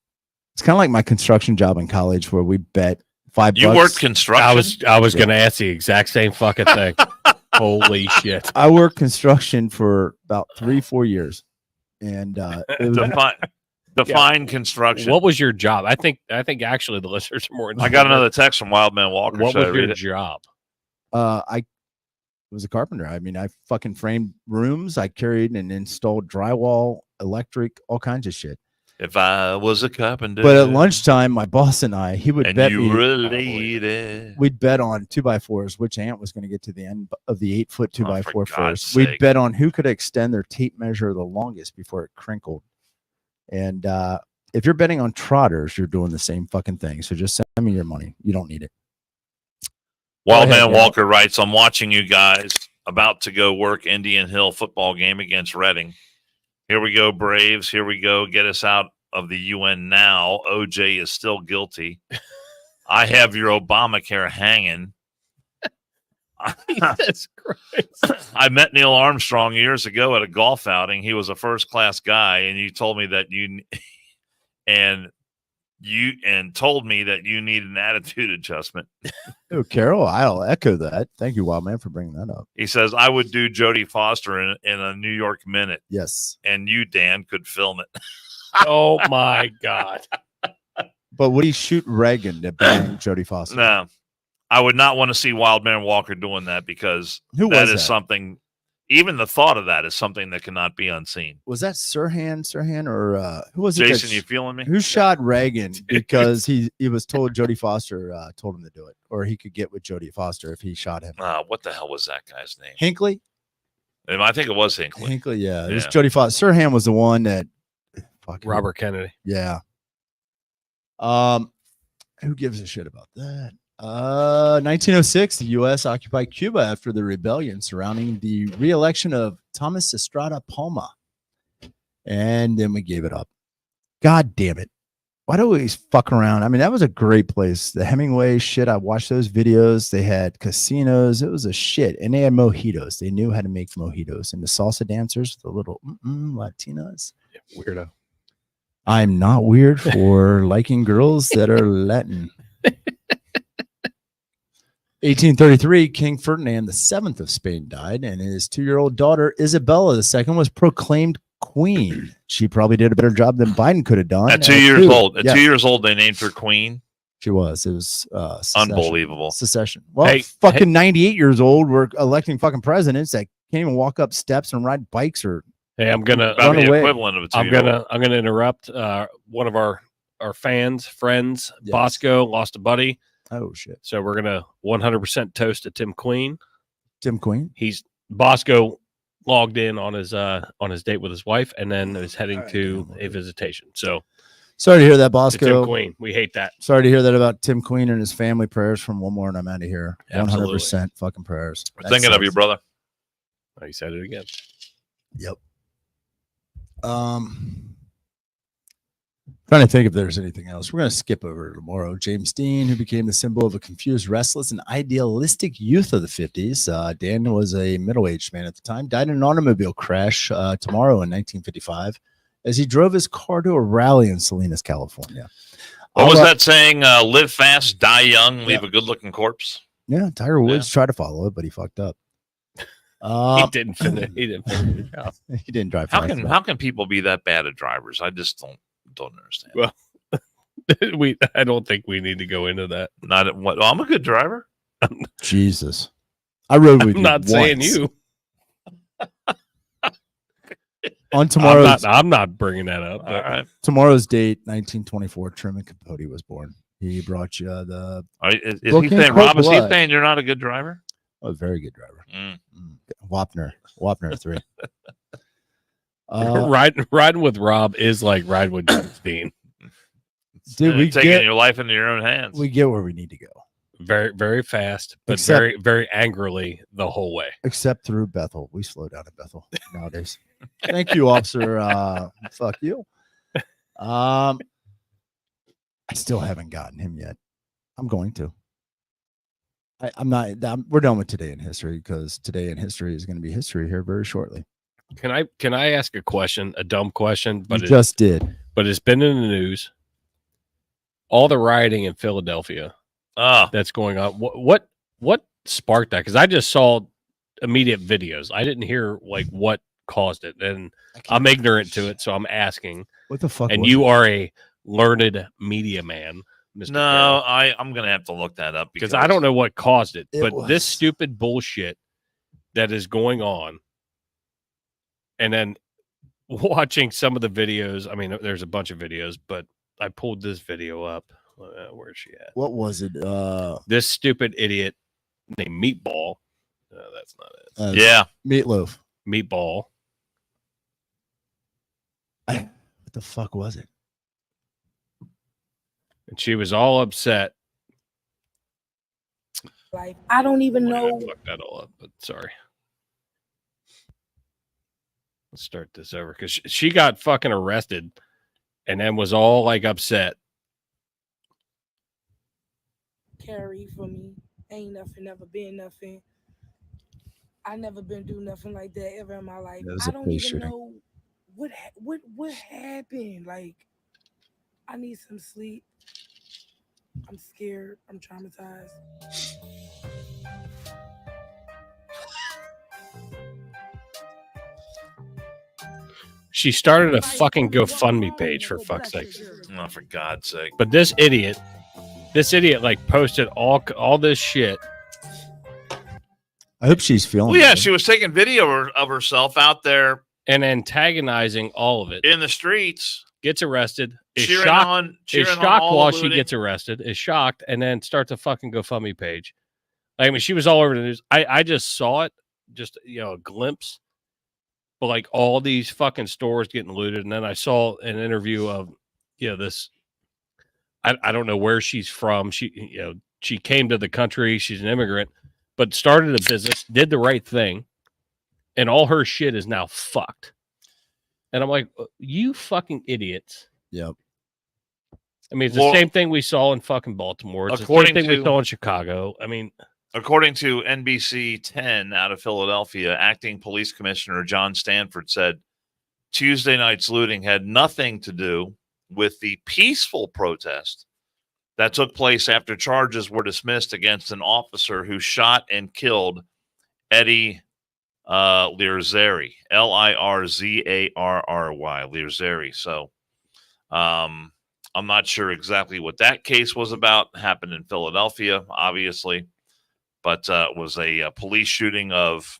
It's kind of like my construction job in college where we bet $5. You worked construction? I was going to ask the exact same fucking thing. Holy shit. I worked construction for about 3-4 years. And define construction. What was your job? I think actually the listeners are more I got another text from Wildman Walker. What was your job? I was a carpenter. I mean, I fucking framed rooms. I carried and installed drywall, electric, all kinds of shit. If I was a carpenter. But at lunchtime, my boss and I, he would bet me. We'd bet on 2x4s, which ant was going to get to the end of the 8-foot 2x4 first. We'd bet on who could extend their tape measure the longest before it crinkled. And if you're betting on trotters, you're doing the same fucking thing. So just send me your money. You don't need it. Wildman Walker writes, I'm watching you guys about to go work Indian Hill football game against Reading. Here we go, Braves. Here we go. Get us out of the UN now. OJ is still guilty. I have your Obamacare hanging. Jesus Christ. I met Neil Armstrong years ago at a golf outing. He was a first-class guy, and you told me that you told me that you need an attitude adjustment. Oh, Carol, I'll echo that. Thank you, Wildman, for bringing that up. He says, I would do Jodie Foster in a New York Minute. Yes. And you, Dan, could film it. Oh, my God. But would he shoot Reagan to bang Jodie Foster? No. I would not want to see Wildman Walker doing that because that is something, even the thought of that is something that cannot be unseen. Was that Sirhan, or who was it? Jason, you feeling me? Who shot Reagan because he was told Jodie Foster told him to do it, or he could get with Jodie Foster if he shot him? What the hell was that guy's name? Hinckley? I think it was Hinckley. Hinckley, yeah. It was Jodie Foster. Sirhan was the one that Robert Kennedy. Yeah. Who gives a shit about that? 1906, the U.S. occupied Cuba after the rebellion surrounding the re-election of Thomas Estrada Palma. And then we gave it up. God damn it. Why do we always fuck around? I mean, that was a great place. The Hemingway shit, I watched those videos. They had casinos. It was a shit. And they had mojitos. They knew how to make mojitos. And the salsa dancers, the little Latinas. Yeah, weirdo. I'm not weird for liking girls that are Latin. 1833, King Ferdinand VII of Spain died, and his 2-year-old daughter, Isabella II, was proclaimed queen. She probably did a better job than Biden could have done. At 2 years old. At 2 years old, they named her queen. She was. It was unbelievable. Secession. Well, 98 years old, we're electing fucking presidents that can't even walk up steps and ride bikes or I'm gonna run away. Equivalent of a I'm gonna interrupt. One of our friends, yes. Bosco, lost a buddy. Oh shit! So we're gonna 100% toast to Tim Queen. Tim Queen. Bosco logged in on his date with his wife, and then is heading to a visitation. So sorry to hear that, Bosco. Tim Queen. We hate that. Sorry to hear that about Tim Queen and his family. Prayers from one more, and I'm out of here. 100% fucking prayers. We're thinking of you, brother. Oh, you said it again. Yep. Trying to think if there's anything else. We're going to skip over tomorrow. James Dean, who became the symbol of a confused, restless, and idealistic youth of the 50s. Dan was a middle-aged man at the time. Died in an automobile crash tomorrow in 1955 as he drove his car to a rally in Salinas, California. What was that saying? Live fast, die young, leave a good-looking corpse. Yeah, Tiger Woods tried to follow it, but he fucked up. He didn't finish. He didn't finish the job. He didn't drive. How can people be that bad at drivers? I just don't understand. Well, I don't think we need to go into that. Not at what? Oh, I'm a good driver. Jesus, I rode with I'm you not saying once. you. On tomorrow's I'm not bringing that up. All right. tomorrow's date, 1924, Truman Capote was born. He brought you the Is he Cocaine saying, Rob? Is he blood. saying you're not a good driver? a very good driver. Mm. Wapner 3. Riding with Rob is like riding with Justine. Dude, we taking get your life into your own hands. we get where we need to go, Very, very fast, but Except- very, very angrily the whole way. except through Bethel. We slow down at Bethel nowadays. Thank you, officer. Fuck you. I still haven't gotten him yet. I'm going to. I'm not. We're done with Today in History because Today in History is going to be history here very shortly. Can I ask a question, a dumb question, But you just did. but it's been in the news. All the rioting in Philadelphia that's going on. What sparked that? Because I just saw immediate videos. I didn't hear like what caused it, and I'm ignorant to it, so I'm asking. What the fuck? And was you it? are a learned media man, Mr. No, Carroll, I'm going to have to look that up because I don't know what caused it, It but this was- stupid bullshit that is going on, and then watching some of the videos. I mean, there's a bunch of videos, but I pulled this video up. Where's she at? What was it? This stupid idiot named Meatball. No, that's not it. Yeah. Meatloaf. Meatball. What the fuck was it? And she was all upset. Like, I don't even Why did know. I fuck that all up, but sorry. Let's start this over because she got fucking arrested and then was all like upset. Carry for me. Ain't nothing, never been nothing. I never been do nothing like that ever in my life. That was I a don't police even shooting. know what happened. Like, I need some sleep. I'm scared. I'm traumatized. She started a fucking GoFundMe page for fuck's sake. Oh, for God's sake. But this idiot like posted all this shit. I hope she's feeling. Well, yeah, good. she was taking video of herself out there And antagonizing all of it. in the streets, Gets arrested. Is cheering shocked. on Is all shocked the while she looting. gets arrested. Is shocked and then starts a fucking GoFundMe page. I mean, she was all over the news. I just saw it, just a glimpse. But like all these fucking stores getting looted, and then I saw an interview of this. I don't know where she's from. She came to the country. She's an immigrant, but started a business, did the right thing, and all her shit is now fucked. And I'm like, you fucking idiots. Yep. I mean, it's Well, the same thing we saw in fucking Baltimore. It's the according same thing we to- saw in Chicago. I mean, According to NBC 10 out of Philadelphia, acting police commissioner John Stanford said Tuesday night's looting had nothing to do with the peaceful protest that took place after charges were dismissed against an officer who shot and killed Eddie Lirzari, Lirzarry, Lirzari. So I'm not sure exactly what that case was about. Happened in Philadelphia, obviously. But it was a police shooting of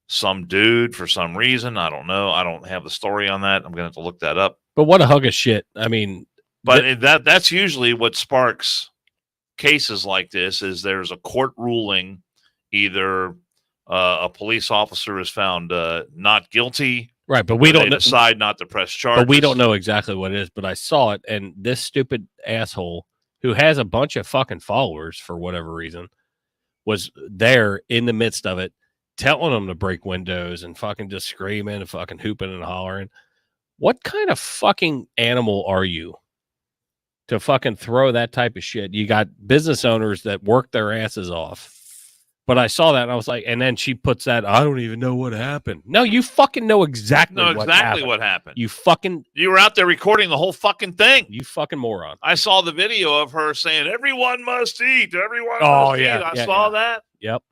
some dude for some reason. I don't know. I don't have the story on that. I'm going to have to look that up. but what a hug of shit. I mean, But that's usually what sparks cases like this is there's a court ruling, either a police officer is found not guilty, right. But we or don't they know. decide not to press charges. But we don't know exactly what it is. But I saw it, and this stupid asshole who has a bunch of fucking followers for whatever reason was there in the midst of it, telling them to break windows and fucking just screaming and fucking hooping and hollering. What kind of fucking animal are you to fucking throw that type of shit? You got business owners that work their asses off. But I saw that and I was like, and then she puts that, I don't even know what happened. No, you fucking know exactly what happened. what happened. You were out there recording the whole fucking thing. you fucking moron. I saw the video of her saying, "Everyone must eat. Everyone Oh, must yeah, eat." I yeah, saw yeah. that. Yep.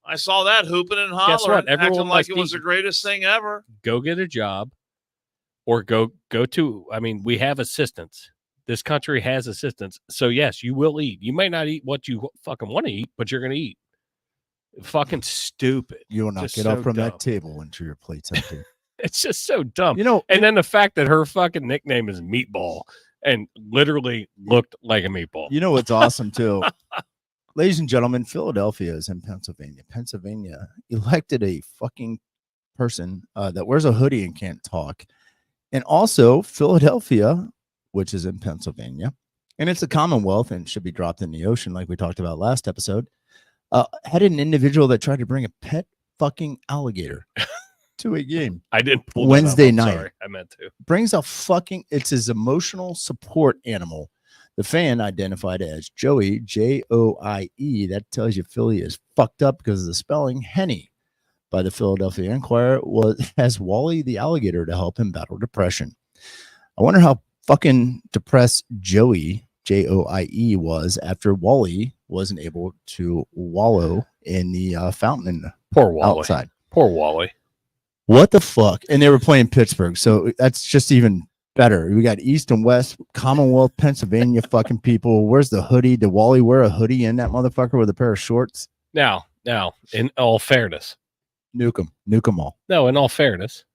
I saw that hooping and Guess hollering, what? Everyone acting like must it was eat. the greatest thing ever. Go get a job, or go to. I mean, we have assistants. This country has assistants. So yes, you will eat. You may not eat what you fucking want to eat, but you're gonna eat. Fucking stupid. You will not Just get up so from dumb. that table until your plate's empty. It's just so dumb. You know, And then the fact that her fucking nickname is Meatball and literally looked like a meatball. you know what's awesome too? Ladies and gentlemen, Philadelphia is in Pennsylvania. Pennsylvania elected a fucking person that wears a hoodie and can't talk. And also Philadelphia, which is in Pennsylvania, and it's a Commonwealth and should be dropped in the ocean like we talked about last episode, had an individual that tried to bring a pet fucking alligator to a game. I didn't pull Wednesday that up. I'm night. Sorry, I meant to. Brings a fucking, it's his emotional support animal. The fan identified as Joey, Joie. That tells you Philly is fucked up because of the spelling. Henny, by the Philadelphia Inquirer, has Wally the alligator to help him battle depression. I wonder how fucking depressed Joey, Joie, was after Wally wasn't able to wallow in the fountain Poor Wally. outside. Poor Wally. What the fuck? And they were playing Pittsburgh, so that's just even better. We got East and West, Commonwealth, Pennsylvania fucking people. Where's the hoodie? Did Wally wear a hoodie in that motherfucker with a pair of shorts? Now, in all fairness. Nuke them all. No, in all fairness.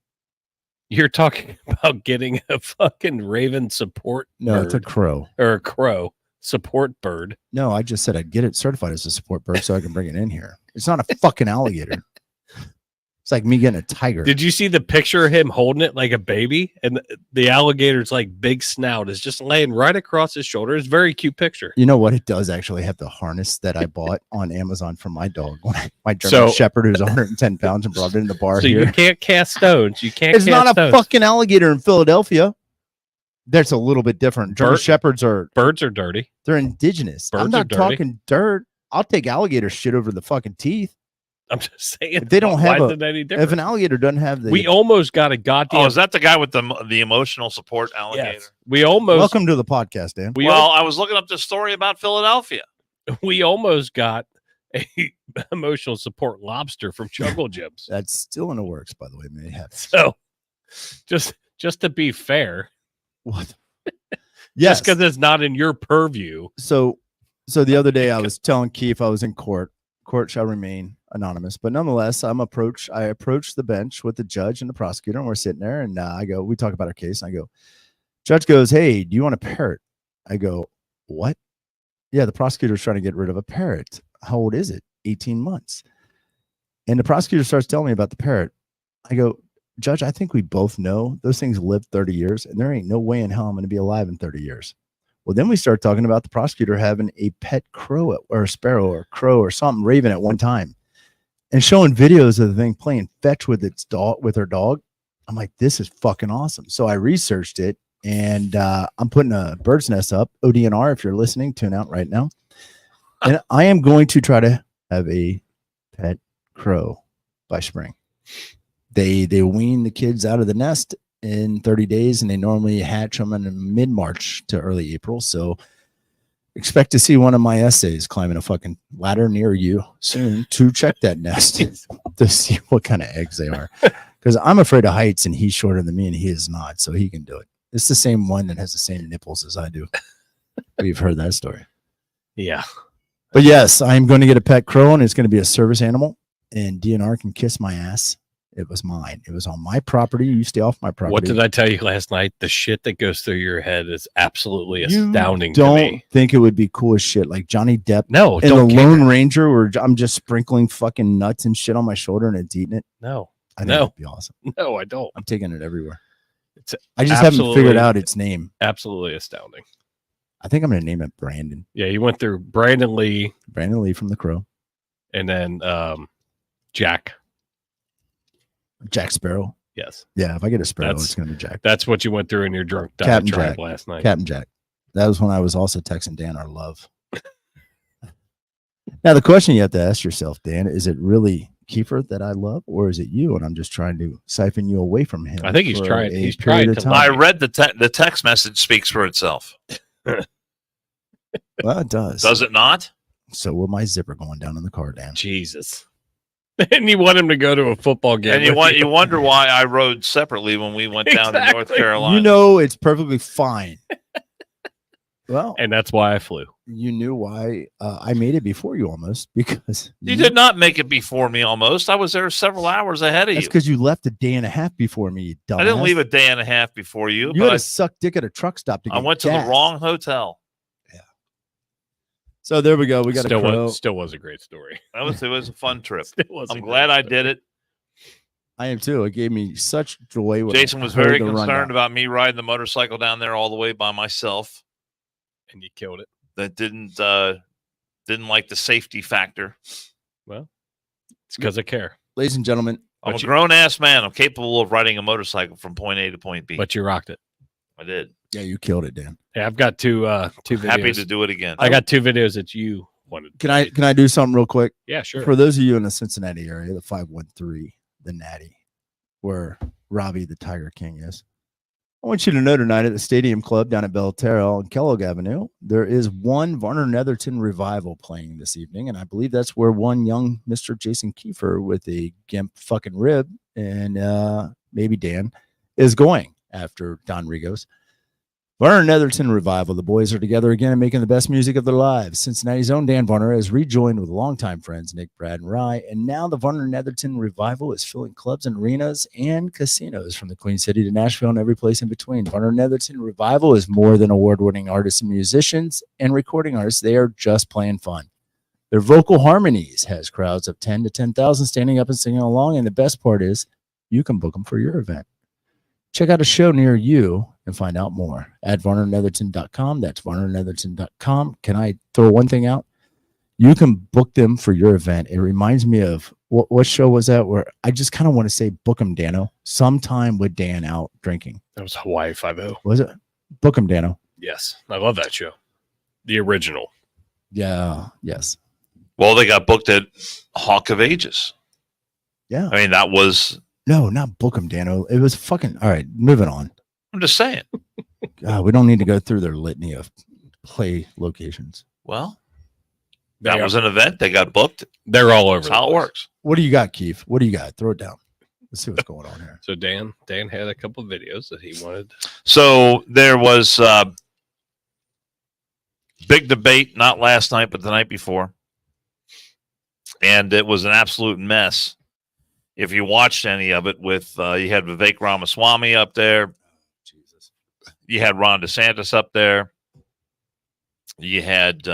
You're talking about getting a fucking raven support No, bird it's a crow. or a crow support bird. No, I just said I'd get it certified as a support bird so I can bring it in here. It's not a fucking alligator. It's like me getting a tiger. Did you see the picture of him holding it like a baby? And the alligator's like big snout is just laying right across his shoulder. It's a very cute picture. You know what? It does actually have the harness that I bought on Amazon for my dog. My German Shepherd, who's 110 pounds, and brought it in the bar So here. you can't cast stones. You can't. It's cast not a stones. fucking alligator in Philadelphia. That's a little bit different. German Shepherds Birds are dirty. they're indigenous. Birds I'm are not dirty. talking dirt. I'll take alligator shit over the fucking teeth. I'm just saying. If they don't why have is it any different? If an alligator doesn't have the We almost got a goddamn. Oh, is that the guy with the emotional support alligator? Yes. We almost. welcome to the podcast, Dan. Well, I was looking up this story about Philadelphia. We almost got a emotional support lobster from Jungle Gyms. That's still in the works, by the way. May have So, just to be fair, what? just Yes. because it's not in your purview. So the other day I was telling Keith I was in court. Court shall remain anonymous, but nonetheless, I approached the bench with the judge and the prosecutor, and we're sitting there, and we talk about our case, and I go, judge goes, hey, do you want a parrot? I go, what? Yeah, the prosecutor's trying to get rid of a parrot. How old is it? 18 months. And the prosecutor starts telling me about the parrot. I go, judge, I think we both know those things live 30 years, and there ain't no way in hell I'm going to be alive in 30 years. Well, then we start talking about the prosecutor having a pet crow or a sparrow or crow or something raven at one time and showing videos of the thing playing fetch with its dog, with her dog. I'm like, this is fucking awesome. So I researched it, and I'm putting a bird's nest up. ODNR, if you're listening, tune out right now. And I am going to try to have a pet crow by spring. They wean the kids out of the nest in 30 days, and they normally hatch them in mid-March to early April. So expect to see one of my essays climbing a fucking ladder near you soon to check that nest to see what kind of eggs they are. Because I'm afraid of heights, and he's shorter than me, and he is not, so he can do it. It's the same one that has the same nipples as I do. We've heard that story. Yeah. But yes, I'm going to get a pet crow, and it's going to be a service animal, and DNR can kiss my ass. It was mine. It was on my property. You stay off my property. What did I tell you last night? The shit that goes through your head is absolutely You astounding to don't me. think it would be cool as shit like Johnny Depp No, in don't the care. Lone Ranger, where I'm just sprinkling fucking nuts and shit on my shoulder and it's eating it? No, I think No. that'd be awesome. no, I don't. I'm taking it everywhere. It's I just haven't figured absolutely- out its name. absolutely astounding. I think I'm going to name it Brandon. Yeah, you went through Brandon Lee Brandon Lee from The Crow. and then Jack. Jack Sparrow. Yes, Yeah, if I get a Sparrow, That's- it's going to be Jack. that's what you went through in your drunk Captain diatribe Jack. last night. Captain Jack. That was when I was also texting Dan our love. Now, the question you have to ask yourself, Dan, is it really Kiefer that I love, or is it you? And I'm just trying to siphon you away from him. I think he's for trying- a he's period trying of to time. I read the text message speaks for itself. Well, it does. Does it not? So will my zipper going down in the car, Dan. Jesus. And you want him to go to a football game. And you wonder why I rode separately when we went down to North Exactly. Carolina. You know it's perfectly fine. Well, And that's why I flew. you knew why I made it before you almost because You did not make it before me almost. I was there several hours ahead of That's you. because you left a day and a half before me, you dumbass. I didn't leave a day and a half before you. You but had to suck dick at a truck stop to get I went to gas. the wrong hotel. So there we go. We got still a crow. still was a great story. It was a fun trip. Still was a I'm great glad I story. did it. I am too. It gave me such joy. When Jason I was heard very the concerned rundown. about me riding the motorcycle down there all the way by myself. And you killed it. That didn't like the safety factor. Well, it's because I care. Ladies and gentlemen, I'm But a grown-ass man. I'm capable of riding a motorcycle from point A to point B. But you rocked it. I did. yeah, you killed it, Dan. Yeah, I've got two videos. Happy to do it again. I got 2 videos that you wanted. Can I do something real quick? Yeah, sure. For those of you in the Cincinnati area, the 513, the Natty, where Robbie the Tiger King is. I want you to know tonight at the Stadium Club down at Belterra on Kellogg Avenue, there is one Varner Netherton revival playing this evening, and I believe that's where one young Mr. Jason Kiefer with a gimp fucking rib and maybe Dan is going after Don Rigos. Varner Netherton revival. The boys are together again and making the best music of their lives. Cincinnati's own Dan Varner has rejoined with longtime friends Nick, Brad, and Rye, and now the Varner Netherton revival is filling clubs and arenas and casinos from the Queen City to Nashville and every place in between. Varner Netherton revival is more than award-winning artists and musicians and recording artists. They are just playing fun. Their vocal harmonies has crowds of 10 to 10,000 standing up and singing along, and the best part is you can book them for your event. Check out a show near you and find out more at varnernetherton.com. That's varnernetherton.com. Can I throw one thing out? You can book them for your event. It reminds me of what show was that where I just kind of want to say book 'em Dano. Sometime with Dan out drinking. That was Hawaii 5-0. Was it? Book 'em Dano. Yes. I love that show. The original. Yeah. Yes. Well, they got booked at Hawk of Ages. Yeah. I mean, that was. No, not book 'em Dano. It was fucking. All right. Moving on. I'm just saying. We don't need to go through their litany of play locations. Well, that was an event. They got booked. They're all over. That's how it works. What do you got, Keith? What do you got? Throw it down. Let's see what's going on here. So Dan had a couple of videos that he wanted. So there was big debate, not last night, but the night before. And it was an absolute mess. If you watched any of it with, you had Vivek Ramaswamy up there. Jesus. You had Ron DeSantis up there. You had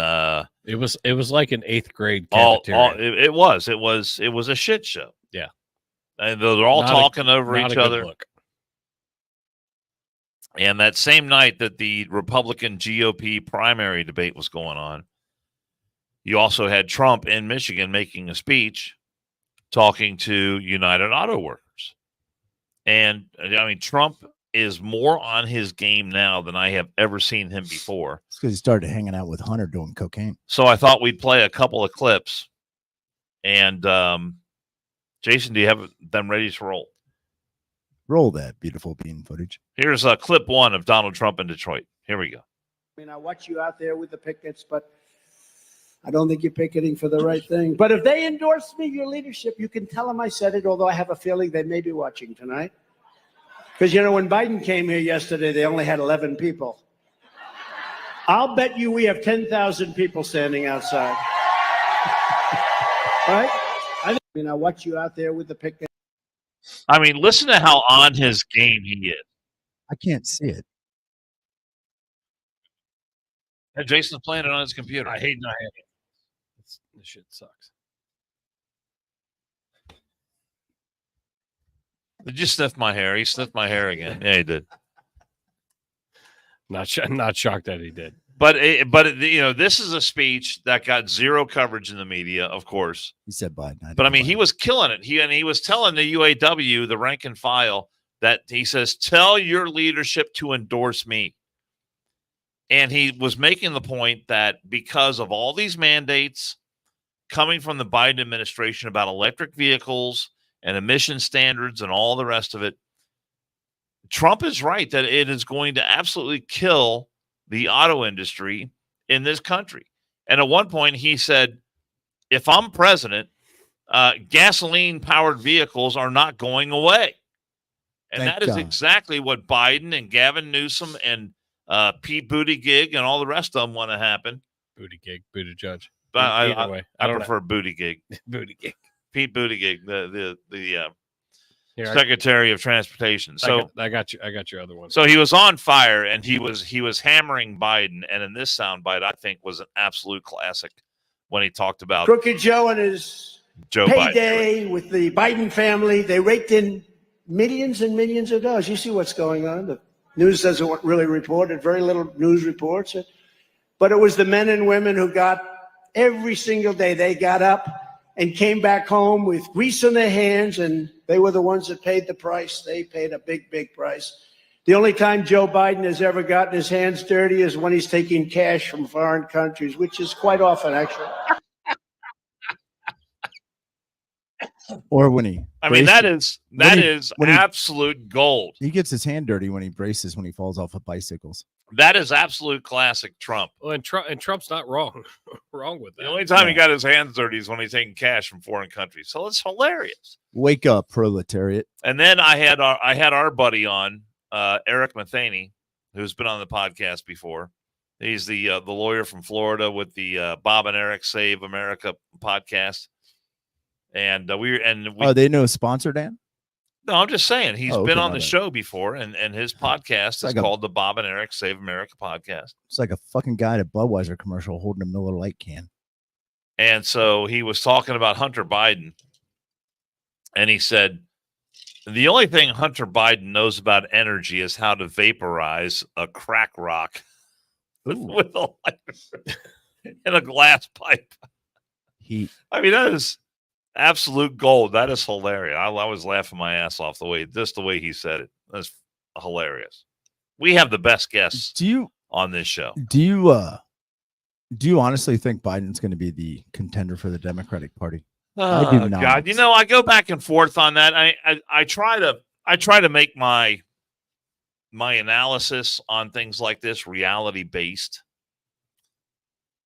It was like an 8th grade cafeteria. it was a shit show. Yeah. And they're all Not talking over Not each a good other. look. And that same night that the Republican GOP primary debate was going on, you also had Trump in Michigan making a speech talking to United Auto Workers. And I mean, Trump is more on his game now than I have ever seen him before. It's because he started hanging out with Hunter doing cocaine. So I thought we'd play a couple of clips. And Jason, do you have them ready to roll? Roll that beautiful bean footage. Here's clip 1 of Donald Trump in Detroit. Here we go. I mean, I watch you out there with the pickets, but I don't think you're picketing for the right thing. But if they endorse me, your leadership, you can tell them I said it, although I have a feeling they may be watching tonight. Because, you know, when Biden came here yesterday, they only had 11 people. I'll bet you we have 10,000 people standing outside. Right? I mean, I watch you out there with the pickets. I mean, listen to how on his game he is. I can't see it. And Jason's playing it on his computer. I hate not having it. This shit sucks. Did you sniff my hair? He sniffed my hair again. Yeah, he did. Not shocked that he did. But you know, this is a speech that got zero coverage in the media, of course. He said Biden. But I mean, he was killing it. He was telling the UAW, the rank and file, that he says, "Tell your leadership to endorse me." And he was making the point that because of all these mandates coming from the Biden administration about electric vehicles and emission standards and all the rest of it, Trump is right that it is going to absolutely kill the auto industry in this country. And at one point he said, if I'm president, gasoline-powered vehicles are not going away. And Thank that is God. exactly what Biden and Gavin Newsom and Pete Buttigieg and all the rest of them want to happen. Booty gig, booty judge. But Either way, I don't prefer Buttigieg. know. Booty gig. Pete Buttigieg, the Here, Secretary of Transportation. So I got you. I got your other one. So he was on fire, and he was hammering Biden. And in this soundbite, I think was an absolute classic when he talked about Crooked Joe and his Joe payday Biden. with the Biden family. They raked in millions and millions of dollars. You see what's going on. The news doesn't really report it. Very little news reports it. But it was the men and women who got every single day. They got up and came back home with grease on their hands, and they were the ones that paid the price. They paid a big, big price. The only time Joe Biden has ever gotten his hands dirty is when he's taking cash from foreign countries, which is quite often, actually. Or when he, I mean, that is when he- absolute gold. he gets his hand dirty when he braces when he falls off of bicycles. That is absolute classic Trump. Well, and Trump's not wrong. Wrong with that. The only time he Yeah. got his hands dirty is when he's taking cash from foreign countries. So it's hilarious. Wake up, proletariat. And then I had our buddy on, Eric Matheny, who's been on the podcast before. He's the lawyer from Florida with the Bob and Eric Save America podcast. And we Oh, they know a sponsor, Dan? no, I'm just saying he's Oh, okay, been on my the bad. show before, and his podcast is like a- called the Bob and Eric Save America podcast. It's like a fucking guy at a Budweiser commercial holding a Miller Lite can. And so he was talking about Hunter Biden, and he said the only thing Hunter Biden knows about energy is how to vaporize a crack rock with a lighter in a glass pipe. Heat. I mean, that is absolute gold. That is hilarious. I was laughing my ass off the way he said it. That's hilarious. We have the best guests Do you on this show. do you honestly think Biden's going to be the contender for the Democratic Party? I do not. God, I go back and forth on that. I try to make my analysis on things like this reality based.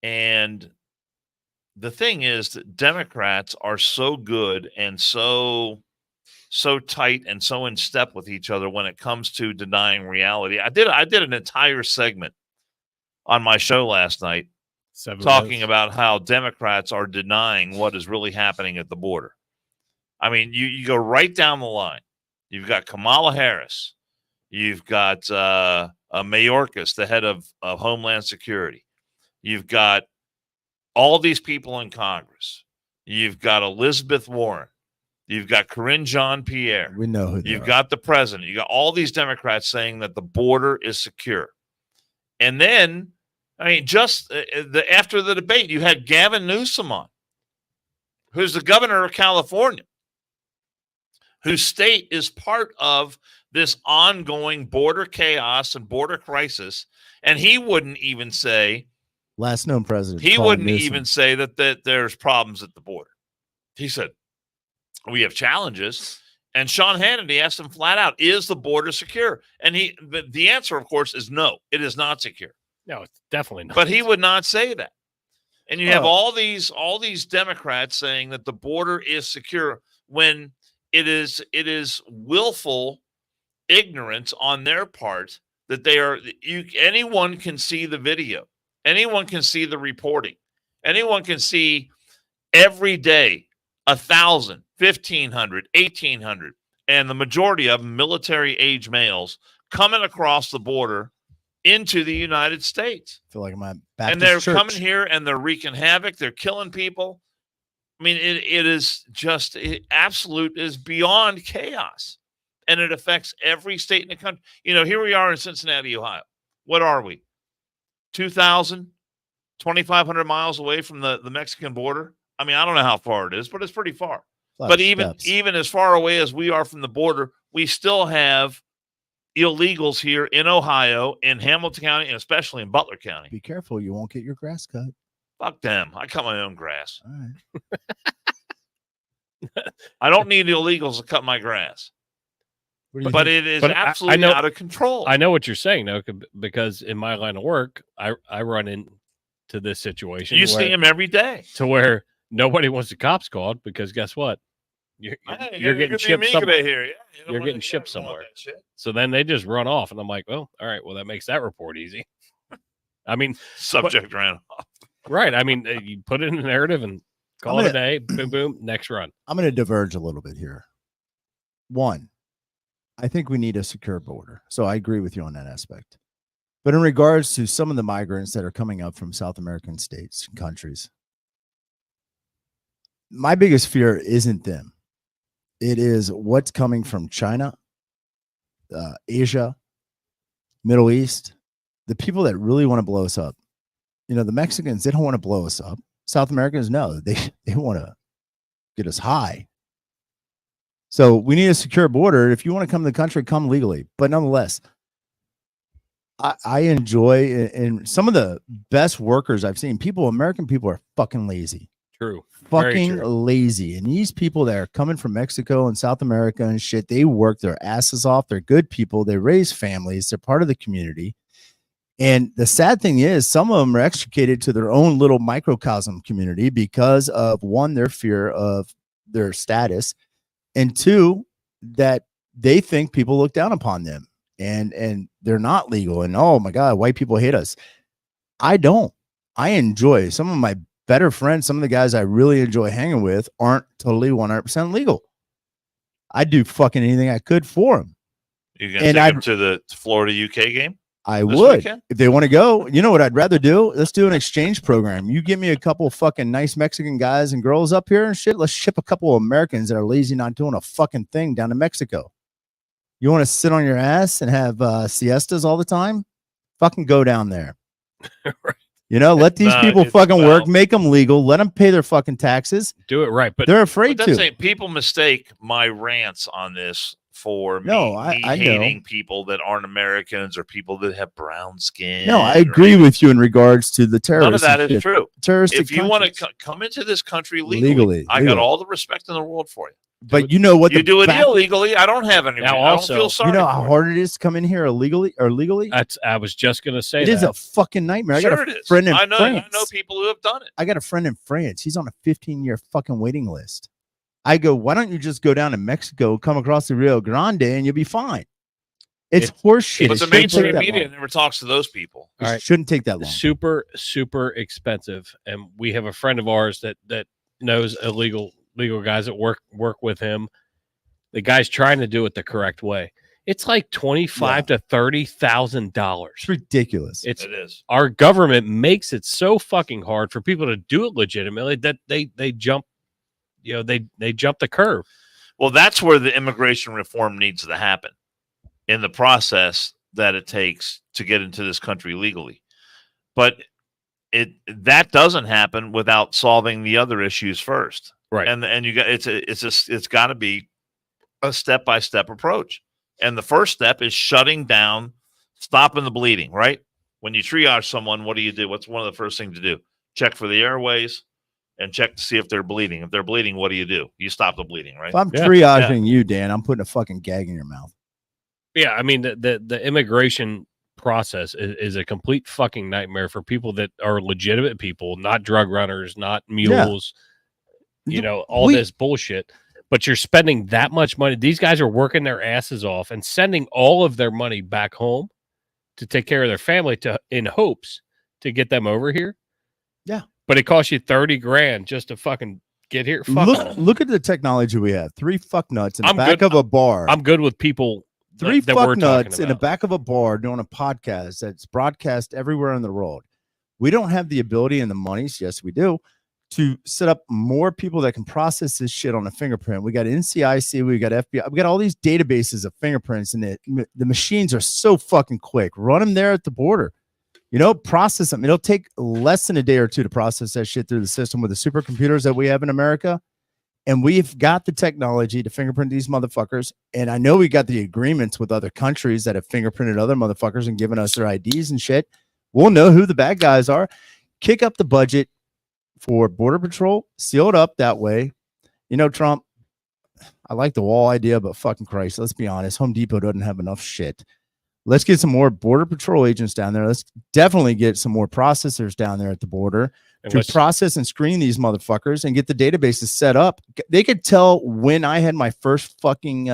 And the thing is that Democrats are so good and so tight and so in step with each other when it comes to denying reality. I did an entire segment on my show last night talking about how Democrats are denying what is really happening at the border. I mean, you go right down the line. You've got Kamala Harris. You've got Mayorkas, the head of Homeland Security. You've got all these people in Congress. You've got Elizabeth Warren. You've got Karine Jean-Pierre. We know who they You've are. got the president. You got all these Democrats saying that the border is secure. And then, I mean, just after the debate, you had Gavin Newsom on, who's the governor of California, whose state is part of this ongoing border chaos and border crisis. And he wouldn't even say, Last known president. he Colin wouldn't Newsom. even say that there's problems at the border. He said, we have challenges. And Sean Hannity asked him flat out, is the border secure? And the answer, of course, is no, it is not secure. No, it's definitely not. But he would not say that. And you have Oh. all these Democrats saying that the border is secure when it is willful ignorance on their part that they are. Anyone can see the video. Anyone can see the reporting. Anyone can see every day 1,000, 1,500, 1,800, and the majority of them military age males coming across the border into the United States. I feel like I'm at Baptist And they're church. coming here and they're wreaking havoc. They're killing people. I mean, it is just absolute, is beyond chaos. And it affects every state in the country. Here we are in Cincinnati, Ohio. What are we? 2,000, 2,500 miles away from the Mexican border. I mean, I don't know how far it is, but it's pretty far. A lot But of even steps. as far away as we are from the border, we still have illegals here in Ohio, in Hamilton County, and especially in Butler County. Be careful, you won't get your grass cut. Fuck them. I cut my own grass. All right. I don't need illegals to cut my grass. What do you But think? it is But I absolutely know- out of control. I know what you're saying, though, because in my line of work, I run into this situation. You see them every day. to where nobody wants the cops called because guess what? You're getting shipped somewhere. Here. Yeah, You're getting shipped somewhere. So then they just run off, and I'm like, well, all right, well that makes that report easy. I mean, subject ran off. Right. I mean, you put it in a narrative and call it a day. Boom, boom. Next run. I'm going to diverge a little bit here. One, I think we need a secure border. So I agree with you on that aspect. But in regards to some of the migrants that are coming up from South American states and countries, my biggest fear isn't them. It is what's coming from China, Asia, Middle East, the people that really want to blow us up. You know, the Mexicans, they don't want to blow us up. South Americans, no, they want to get us high. So we need a secure border. If you want to come to the country, come legally. But nonetheless, I enjoy, and some of the best workers I've seen, American people are fucking lazy. True. Fucking lazy. And these people that are coming from Mexico and South America and shit, they work their asses off. They're good people. They raise families. They're part of the community. And the sad thing is, some of them are extricated to their own little microcosm community because of, one, their fear of their status, and two, that they think people look down upon them and they're not legal. And oh my God, white people hate us. I don't. I enjoy some of my better friends. Some of the guys I really enjoy hanging with aren't totally 100% legal. I'd do fucking anything I could for them. You gonna take them to the Florida UK game? I would weekend? If they want to go. You know what I'd rather do? Let's do an exchange program. You give me a couple of fucking nice Mexican guys and girls up here and shit. Let's ship a couple of Americans that are lazy, not doing a fucking thing down to Mexico. You want to sit on your ass and have siestas all the time? Fucking go down there. Right. You know, let these people fucking work, make them legal, let them pay their fucking taxes. Do it right. But they're afraid to. Saying people mistake my rants on this for me I hating know people that aren't Americans or people that have brown skin. No, I agree with you in regards to the terrorists. None of that is true. Terroristic if you want to come into this country legally, I got all the respect in the world for you. But you know what? You do it illegally. I don't have any. Now I also, don't feel sorry. You know how hard it is to come in here illegally or legally? I was just going to say it is a fucking nightmare. Sure, I got a friend in France. I know people who have done it. I got a friend in France. He's on a 15-year fucking waiting list. I go, why don't you just go down to Mexico, come across the Rio Grande, and you'll be fine. It's horseshit. But the mainstream media never talks to those people. All right. Shouldn't take that long. Super, super expensive. And we have a friend of ours that knows legal guys that work with him. The guy's trying to do it the correct way. It's like $25,000 to $30,000. It's ridiculous. It is. Our government makes it so fucking hard for people to do it legitimately that they jump. You know, they jump the curve. Well, that's where the immigration reform needs to happen in the process that it takes to get into this country legally. But that doesn't happen without solving the other issues first. Right. And you got it's got to be a step-by-step approach. And the first step is shutting down, stopping the bleeding, right? When you triage someone, what do you do? What's one of the first things to do? Check for the airways. And check to see if they're bleeding. If they're bleeding, what do? You stop the bleeding, right? If I'm triaging you, Dan, I'm putting a fucking gag in your mouth. Yeah, I mean the immigration process is a complete fucking nightmare for people that are legitimate people, not drug runners, not mules. Yeah. You know, all this bullshit. But you're spending that much money. These guys are working their asses off and sending all of their money back home to take care of their family in hopes to get them over here. Yeah. But it costs you $30,000 just to fucking get here. Look at the technology we have. 3 fuck nuts in the back of a bar. I'm good with people. 3 fuck nuts in the back of a bar doing a podcast that's broadcast everywhere in the world. We don't have the ability and the monies. Yes, we do. To set up more people that can process this shit on a fingerprint. We got NCIC, we got FBI, we got all these databases of fingerprints, and the machines are so fucking quick. Run them there at the border. You know, process them. It'll take less than a day or two to process that shit through the system with the supercomputers that we have in America. And we've got the technology to fingerprint these motherfuckers. And I know we got the agreements with other countries that have fingerprinted other motherfuckers and given us their IDs and shit. We'll know who the bad guys are. Kick up the budget for Border Patrol. Seal it up that way. You know, Trump, I like the wall idea, but fucking Christ, let's be honest. Home Depot doesn't have enough shit. Let's get some more Border Patrol agents down there. Let's definitely get some more processors down there at the border. And to let's- process and screen these motherfuckers and get the databases set up. They could tell when I had my first fucking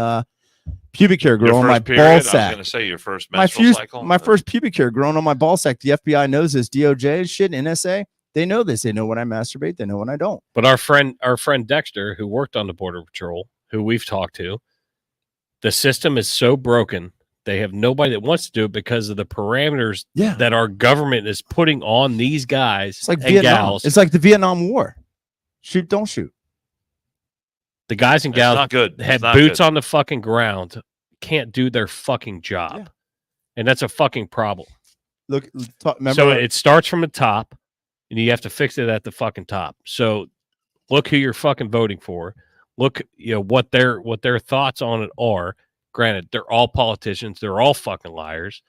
pubic hair Your growing on my first period, ball I was sack. going to say your first My menstrual cycle. my first pubic hair growing on my ball sack. The FBI knows this. DOJ and shit. NSA. They know this. They know when I masturbate. They know when I don't. But our friend Dexter, who worked on the Border Patrol, who we've talked to, the system is so broken. They have nobody that wants to do it because of the parameters Yeah. that our government is putting on these guys It's like and Vietnam. gals. It's like the Vietnam War. Shoot, don't shoot. The guys and It's gals not good. have It's not boots good. on the fucking ground, can't do their fucking job. Yeah. And that's a fucking problem. Look, remember, So it starts from the top, and you have to fix it at the fucking top. So look who you're fucking voting for. Look, what their thoughts on it are. Granted, they're all politicians. They're all fucking liars.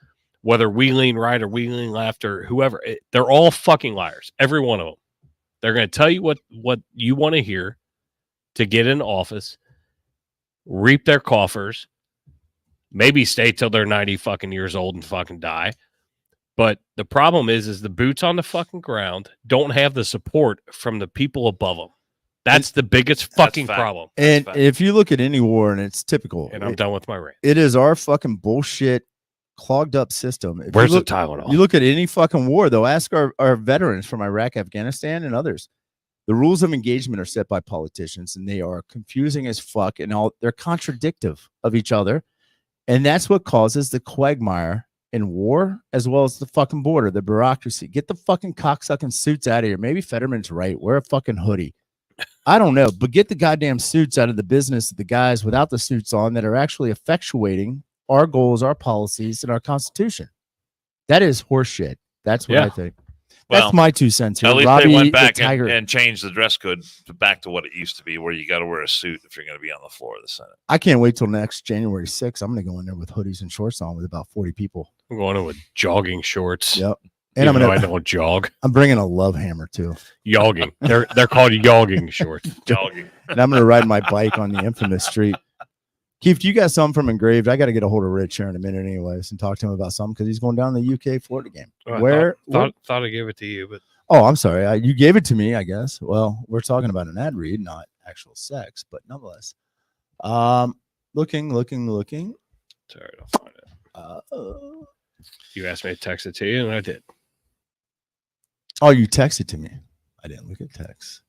Whether we lean right or we lean left or whoever, they're all fucking liars. Every one of them. They're going to tell you what you want to hear to get in office, reap their coffers, maybe stay till they're 90 fucking years old and fucking die. But the problem is the boots on the fucking ground don't have the support from the people above them. That's the biggest fucking fact. problem. and fact. if you look at any war, and it's typical, And I'm done with my rant. it is our fucking bullshit, clogged up system. If Where's you look, the Tylenol? You look at any fucking war, though. Ask our veterans from Iraq, Afghanistan, and others. The rules of engagement are set by politicians, and they are confusing as fuck, and they're contradictive of each other, and that's what causes the quagmire in war, as well as the fucking border, the bureaucracy. Get the fucking cocksucking suits out of here. Maybe Fetterman's right. Wear a fucking hoodie. I don't know, but get the goddamn suits out of the business of the guys without the suits on that are actually effectuating our goals, our policies, and our Constitution. That is horseshit. That's what I think. That's Well, my 2 cents here. At least Robbie, they went the back Tiger. and changed the dress code back to what it used to be, where you got to wear a suit if you're going to be on the floor of the Senate. I can't wait till next January 6th. I'm going to go in there with hoodies and shorts on with about 40 people. I'm going in with jogging shorts. Yep. And And I I'm don't jog. bringing a love hammer too. Yogging. They're called yogging shorts. Jogging. And I'm going to ride my bike on the infamous street. Keith, you got something from Engraved? I got to get a hold of Rich here in a minute, anyways, and talk to him about something because he's going down to the UK Florida game. I Where? thought I gave it to you, but Oh, I'm sorry. You gave it to me, I guess. Well, we're talking about an ad read, not actual sex, but nonetheless. Looking. sorry, I'll find it. You asked me to text it to you, and I did. Oh, you texted to me. I didn't look at text.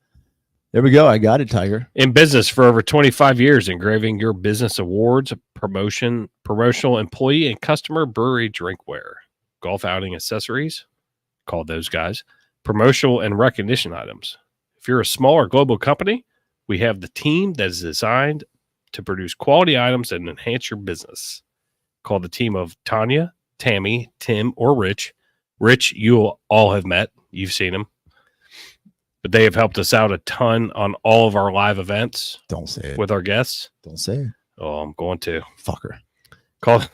There we go. I got it, Tiger. In business for over 25 years, engraving your business awards, promotional employee and customer brewery drinkware, golf outing accessories, call those guys, promotional and recognition items. If you're a small or global company, we have the team that is designed to produce quality items and enhance your business. Call the team of Tanya, Tammy, Tim, or Rich. Rich, you all have met. You've seen him. But they have helped us out a ton on all of our live events Don't say it. with our guests. Don't say it. Oh, I'm going to Fucker. call.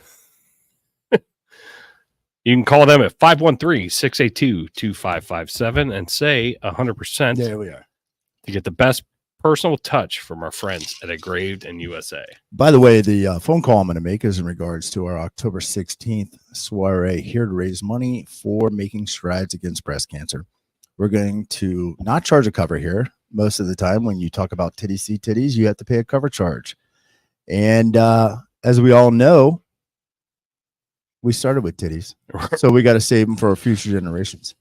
You can call them at 513-682-2557 and say 100% There we are. to get the best personal touch from our friends at Engraved and USA. By the way, the phone call I'm going to make is in regards to our October 16th soiree here to raise money for making strides against breast cancer. We're going to not charge a cover here. Most of the time when you talk about titties see titties, you have to pay a cover charge. And as we all know, we started with titties. So we got to save them for our future generations.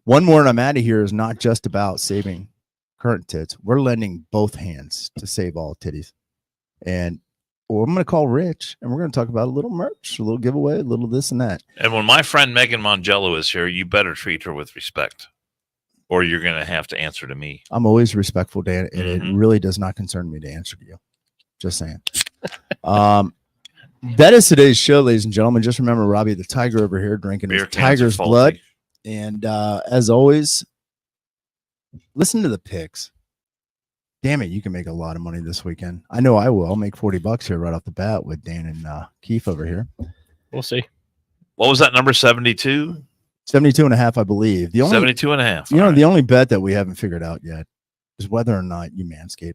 One more and I'm out of here is not just about saving current tits. We're lending both hands to save all titties. And I'm going to call Rich and we're going to talk about a little merch, a little giveaway, a little this and that. And when my friend Megan Mongello is here, you better treat her with respect, or you're going to have to answer to me. I'm always respectful, Dan, and it Mhm. really does not concern me to answer to you. Just saying. That is today's show, ladies and gentlemen. Just remember Robbie the Tiger over here drinking his Beer cans are tiger's faulty. blood. And as always, listen to the picks. Damn it, you can make a lot of money this weekend. I know I will. I'll make $40 here right off the bat with Dan and Keith over here. We'll see. What was that number? 72? 72 and a half, I believe. The only 72 and a half. You know, All right. the only bet that we haven't figured out yet is whether or not you manscape.